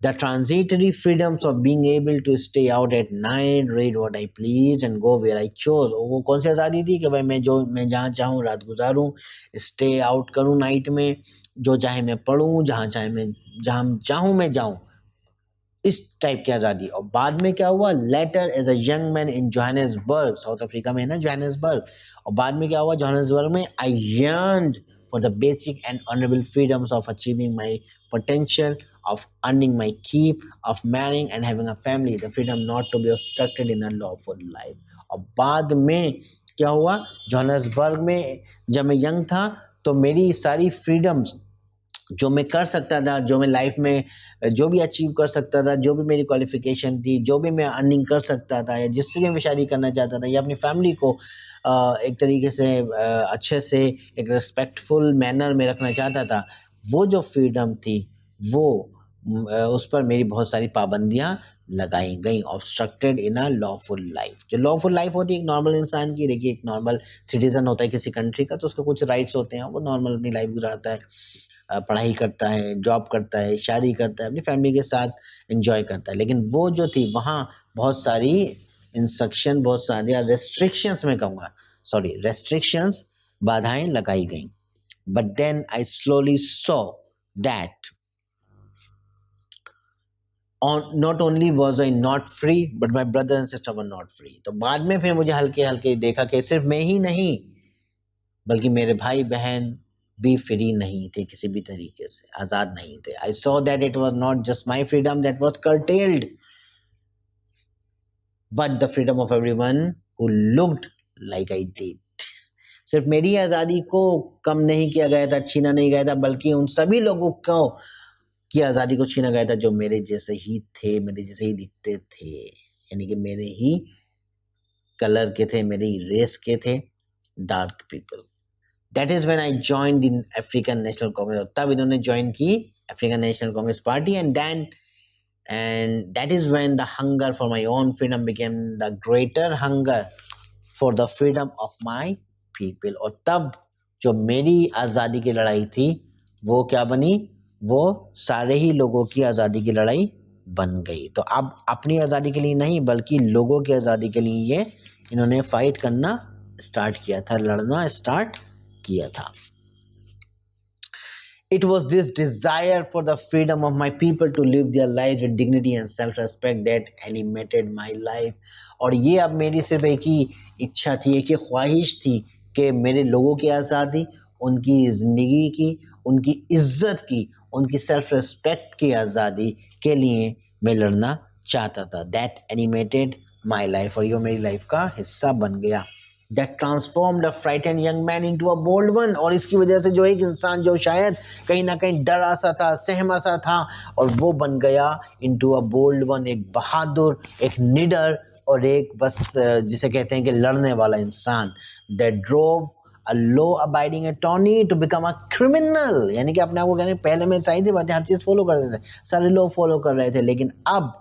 The transitory freedoms of being able to stay out at night, read what I pleased and go where I chose. वो कौन सी आज़ादी थी कि भाई मैं जहाँ चाहूँ रात गुजारूँ, स्टे आउट करूँ नाइट में, जो चाहे मैं पढ़ूँ, जहाँ चाहूँ मैं जाऊँ, इस टाइप की आज़ादी। और बाद में क्या हुआ, later as a young man in Johannesburg, South Africa में है ना जोहानिसबर्ग, और बाद में क्या हुआ जोहानिसबर्ग में, आई yearned for the basic and honorable freedoms of achieving my potential, of earning my keep, of marrying and having a family, the freedom not to be obstructed in a lawful life. और बाद में क्या हुआ, Johannesburg में जब मैं young था तो मेरी सारी फ्रीडम्स जो मैं कर सकता था, जो मैं लाइफ में जो भी अचीव कर सकता था, जो भी मेरी क्वालिफिकेशन थी, जो भी मैं अर्निंग कर सकता था, या जिससे भी मैं शादी करना चाहता था, या अपनी फैमिली को एक तरीके से अच्छे से एक रिस्पेक्टफुल मैनर में रखना चाहता था, वो जो फ्रीडम थी वो उस पर मेरी बहुत सारी पाबंदियां लगाई गई। Obstructed in a lawful life. जो लॉफुल लाइफ होती है एक नॉर्मल इंसान की, देखिए एक नॉर्मल सिटीजन होता है किसी कंट्री का, तो उसके कुछ राइट्स होते हैं, वो नॉर्मल अपनी लाइफ गुजारता है, पढ़ाई करता है, जॉब करता है, शादी करता है, अपनी फैमिली के साथ एंजॉय करता है। लेकिन वो जो थी वहाँ बहुत सारी इंस्ट्रक्शन, बहुत सारी रेस्ट्रिक्शंस, मैं कहूँगा सॉरी रेस्ट्रिक्शंस, बाधाएं लगाई गई। But then I slowly saw that not only was I not free, but my brother and sister were not free. तो बाद में फिर मुझे हल्के हल्के देखा कि सिर्फ मैं ही नहीं बल्कि मेरे भाई बहन भी फ्री नहीं थे, किसी भी तरीके से आज़ाद नहीं थे। I saw that it was not just my freedom that was curtailed, but the freedom of everyone who looked like I did. सिर्फ मेरी आज़ादी को कम नहीं किया गया था, छीना नहीं गया था, बल्कि उन सभी लोगों को की आज़ादी को छीना गया था जो मेरे जैसे ही थे, मेरे जैसे ही दिखते थे, यानी कि मेरे ही कलर के थे, मेरे ही रेस के थे, dark people. That is when I joined in African National Congress. तब इन्होंने ज्वाइन की African National Congress party, and that is when the hunger for my own freedom became the greater hunger for the freedom of my people. और तब जो मेरी आज़ादी की लड़ाई थी वो क्या बनी, वो सारे ही लोगों की आज़ादी की लड़ाई बन गई। तो अब अपनी आज़ादी के लिए नहीं बल्कि लोगों की आज़ादी के लिए ये इन्होंने फाइट करना स्टार्ट किया था, लड़ना स्टार्ट किया था। It was this desire for the freedom of my people to live their lives with dignity and self-respect that animated my life। और ये अब मेरी सिर्फ एक ही इच्छा थी, एक ही ख्वाहिश थी कि मेरे लोगों की आज़ादी, उनकी ज़िंदगी की, उनकी इज़्ज़त की, उनकी सेल्फ रिस्पेक्ट की आज़ादी के लिए मैं लड़ना चाहता था। That animated my life, और ये मेरी लाइफ का हिस्सा बन गया। That transformed a frightened young man into a bold one। और इसकी वजह से जो एक इंसान जो शायद कहीं ना कहीं डरा सा था, सहमा सा था, और वो बन गया into a bold one, एक बहादुर, एक निडर और एक बस जिसे कहते हैं कि लड़ने वाला इंसान। That drove a law abiding attorney to become a criminal। यानी कि अपने आप को कहने पहले में सही थी बातें, हर चीज़ फॉलो कर रहे थे, सारे लॉ फॉलो कर रहे थे, लेकिन अब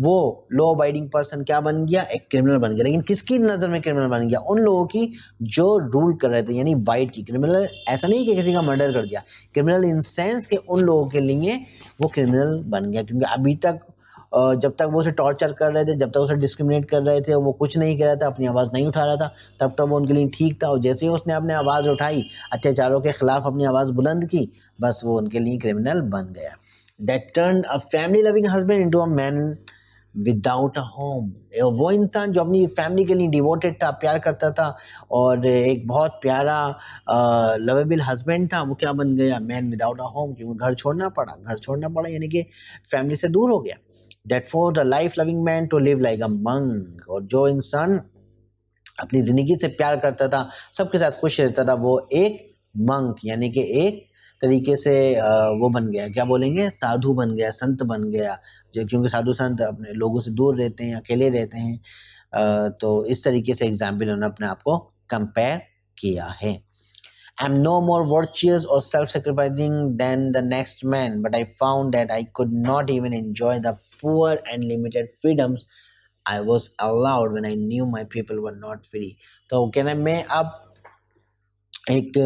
वो लॉ अबाइडिंग पर्सन क्या बन गया? एक क्रिमिनल बन गया। लेकिन किसकी नज़र में क्रिमिनल बन गया? उन लोगों की जो रूल कर रहे थे, यानी वाइट की। क्रिमिनल ऐसा नहीं कि किसी का मर्डर कर दिया, क्रिमिनल इन सेंस के उन लोगों के लिए वो क्रिमिनल बन गया। क्योंकि अभी तक जब तक वो उसे टॉर्चर कर रहे थे, जब तक उसे डिस्क्रिमिनेट कर रहे थे, वो कुछ नहीं कह रहा था, अपनी आवाज़ नहीं उठा रहा था, तब तक वो उनके लिए ठीक था। और जैसे ही उसने अपनी आवाज़ उठाई, अत्याचारों के ख़िलाफ़ अपनी आवाज़ बुलंद की, बस वो उनके लिए क्रिमिनल बन गया। That turned a family loving husband into a man without a home. वो इंसान जो अपनी फैमिली के लिए डिवोटेड था, प्यार करता था, और एक बहुत प्यारा लवेबल हस्बैंड था, वो क्या बन गया? Man without a home. क्योंकि घर छोड़ना पड़ा यानी कि फैमिली से दूर हो गया। That for the life loving man to live like a monk. और जो इंसान अपनी ज़िंदगी से प्यार करता था, सबके साथ खुश रहता था, वो एक मंक यानी कि एक तरीके से वो बन गया, क्या बोलेंगे, साधु बन गया, संत बन गया। जो क्योंकि साधु संत अपने लोगों से दूर रहते हैं, अकेले रहते हैं। तो इस तरीके से एग्जाम्पल उन्होंने अपने आप को कंपेयर किया है। I am no more virtuous or self-sacrificing than the next man, but I found that I could not even enjoy the poor and limited freedoms I was allowed when I knew my people were not free। तो कहना मैं अब एक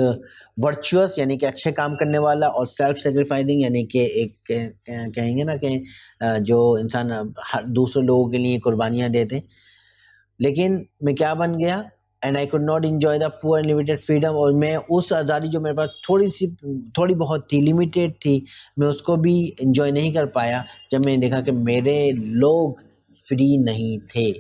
virtuous यानी कि अच्छे काम करने वाला, और सेल्फ सेक्रीफाइसिंग यानी कि एक कहेंगे ना कि जो इंसान दूसरे लोगों के लिए कुर्बानियाँ देते। लेकिन मैं क्या बन गया? And I could not enjoy the poor and limited freedom. और मैं उस आज़ादी जो मेरे पास थोड़ी बहुत थी, लिमिटेड थी, मैं उसको भी इन्जॉय नहीं कर पाया जब मैंने देखा कि मेरे लोग फ्री नहीं थे।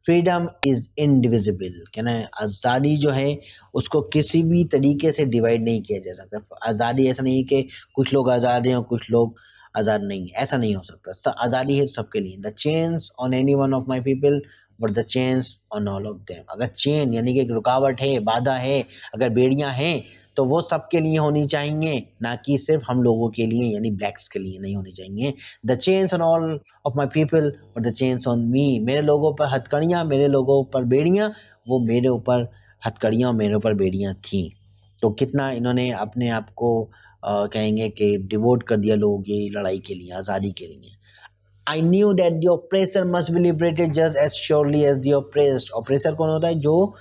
Freedom is indivisible. कहना है आज़ादी जो है उसको किसी भी तरीके से डिवाइड नहीं किया जा सकता। आज़ादी ऐसा नहीं है कि कुछ लोग आज़ाद हैं और कुछ लोग आज़ाद नहीं है, ऐसा नहीं हो सकता। आज़ादी है सबके लिए। The chains on any one of my people but the chains on all of them. अगर चेन यानी कि एक रुकावट है, बाधा है, अगर बेड़ियाँ हैं, तो वो सबके लिए होनी चाहिए, ना कि सिर्फ हम लोगों के लिए यानी ब्लैक्स के लिए नहीं होनी चाहिए। The chains on all of my people but the chains on me. मेरे लोगों पर हथकड़ियाँ, मेरे लोगों पर बेड़ियाँ, वो मेरे ऊपर हथकड़ियाँ और मेरे ऊपर बेड़ियाँ थीं। तो कितना इन्होंने अपने आप को कहेंगे कि डिवोट कर दिया लोगों की लड़ाई के लिए, आज़ादी के लिए। I knew that the oppressor must be liberated just as surely as the oppressed। Oppressor कौन होता है? जो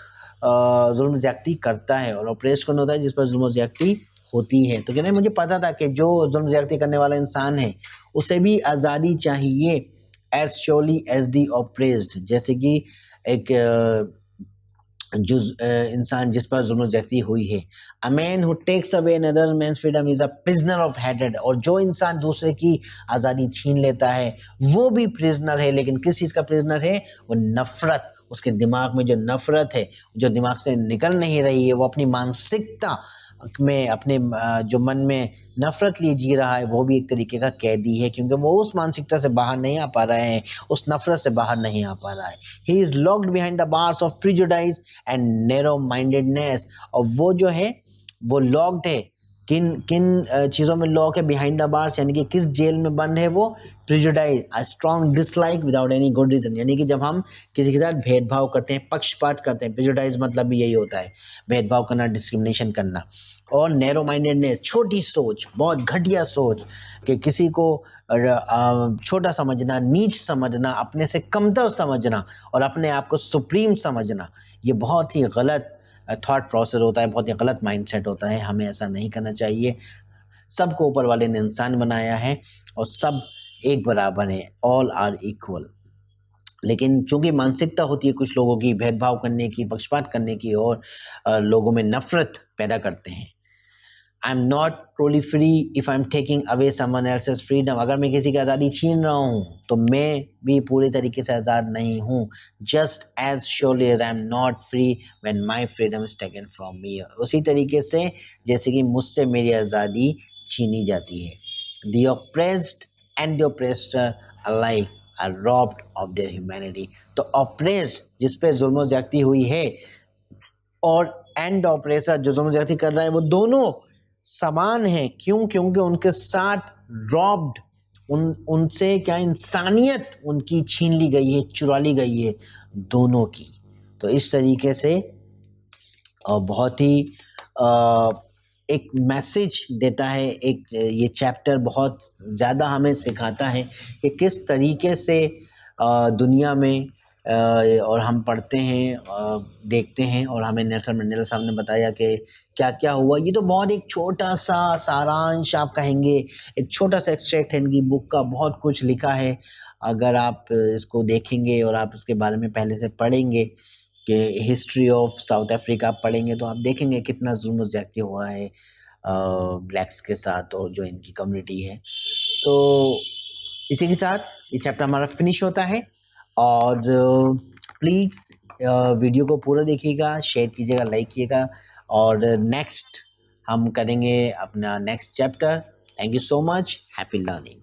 जुल्म ज़्यादती करता है, और ऑप्रेस्ड कौन होता है? जिस पर जुल्म ज़्यादती होती है। तो कहते हैं मुझे पता था कि जो जुल्म ज़्यादती करने वाला इंसान है उसे भी आज़ादी चाहिए, as surely as the oppressed। जैसे कि एक जो इंसान जिस पर जुल्म ज़्यादती हुई है। A man who takes away another man's freedom is a prisoner of हेटेड। और जो इंसान दूसरे की आज़ादी छीन लेता है वो भी प्रिजनर है। लेकिन किस चीज़ का प्रिजनर है? वो नफ़रत, उसके दिमाग में जो नफ़रत है, जो दिमाग से निकल नहीं रही है, वो अपनी मानसिकता में, अपने जो मन में नफ़रत लिए जी रहा है, वो भी एक तरीके का कैदी है। क्योंकि वो उस मानसिकता से बाहर नहीं आ पा रहे हैं, उस नफ़रत से बाहर नहीं आ पा रहा है। He is locked behind the bars of prejudice and narrow mindedness. और वो जो है वो लॉक्ड है, किन किन चीज़ों में लॉक है? बिहाइंड द बार्स यानी कि किस जेल में बंद है वो? Prejudice, a strong dislike without any good reason. यानी कि जब हम किसी के साथ भेदभाव करते हैं, पक्षपात करते हैं, प्रिजुडाइज मतलब भी यही होता है, भेदभाव करना, डिस्क्रिमिनेशन करना। और नैरो माइंडेडनेस, छोटी सोच, बहुत घटिया सोच, कि किसी को छोटा समझना, नीच समझना, अपने से कमतर समझना और अपने आप को सुप्रीम समझना, ये बहुत ही गलत थॉट प्रोसेस होता है, बहुत ही गलत माइंडसेट होता है। हमें ऐसा नहीं करना चाहिए। सबको ऊपर वाले ने इंसान बनाया है और सब एक बराबर हैं, ऑल आर इक्वल। लेकिन चूंकि मानसिकता होती है कुछ लोगों की भेदभाव करने की, पक्षपात करने की और लोगों में नफरत पैदा करते हैं। आई am not truly free if I am taking away someone else's freedom. अगर मैं किसी की आज़ादी छीन रहा हूँ तो मैं भी पूरे तरीके से आज़ाद नहीं हूँ। Just as surely as I am not free when my freedom is taken from me. उसी तरीके से जैसे कि मुझसे मेरी आज़ादी छीनी जाती है। The oppressed and the oppressor alike are robbed of their humanity. तो ऑप्रेस्ड जिस पे जुल्म ज्यादती हुई है और एंड ऑपरेसर जो जुल्म ज्यादती कर रहा है वो दोनों समान हैं। क्यों? क्योंकि उनके साथ रॉब्ड उनसे क्या इंसानियत उनकी छीन ली गई है, चुरा ली गई है दोनों की। तो इस तरीके से बहुत ही एक मैसेज देता है। एक ये चैप्टर बहुत ज़्यादा हमें सिखाता है कि किस तरीके से दुनिया में और हम पढ़ते हैं, देखते हैं और हमें नेल्सन मंडेला साहब ने बताया कि क्या क्या हुआ। ये तो बहुत एक छोटा सा सारांश आप कहेंगे, एक छोटा सा एक्सट्रैक्ट है इनकी बुक का। बहुत कुछ लिखा है। अगर आप इसको देखेंगे और आप इसके बारे में पहले से पढ़ेंगे कि हिस्ट्री ऑफ साउथ अफ्रीका आप पढ़ेंगे तो आप देखेंगे कितना जुल्म ज़्यादती हुआ है ब्लैक्स के साथ और जो इनकी कम्युनिटी है। तो इसी के साथ ये चैप्टर हमारा फिनिश होता है। और प्लीज़ वीडियो को पूरा देखिएगा, शेयर कीजिएगा, लाइक कीजिएगा और नेक्स्ट हम करेंगे अपना next chapter. Thank you so much. Happy learning.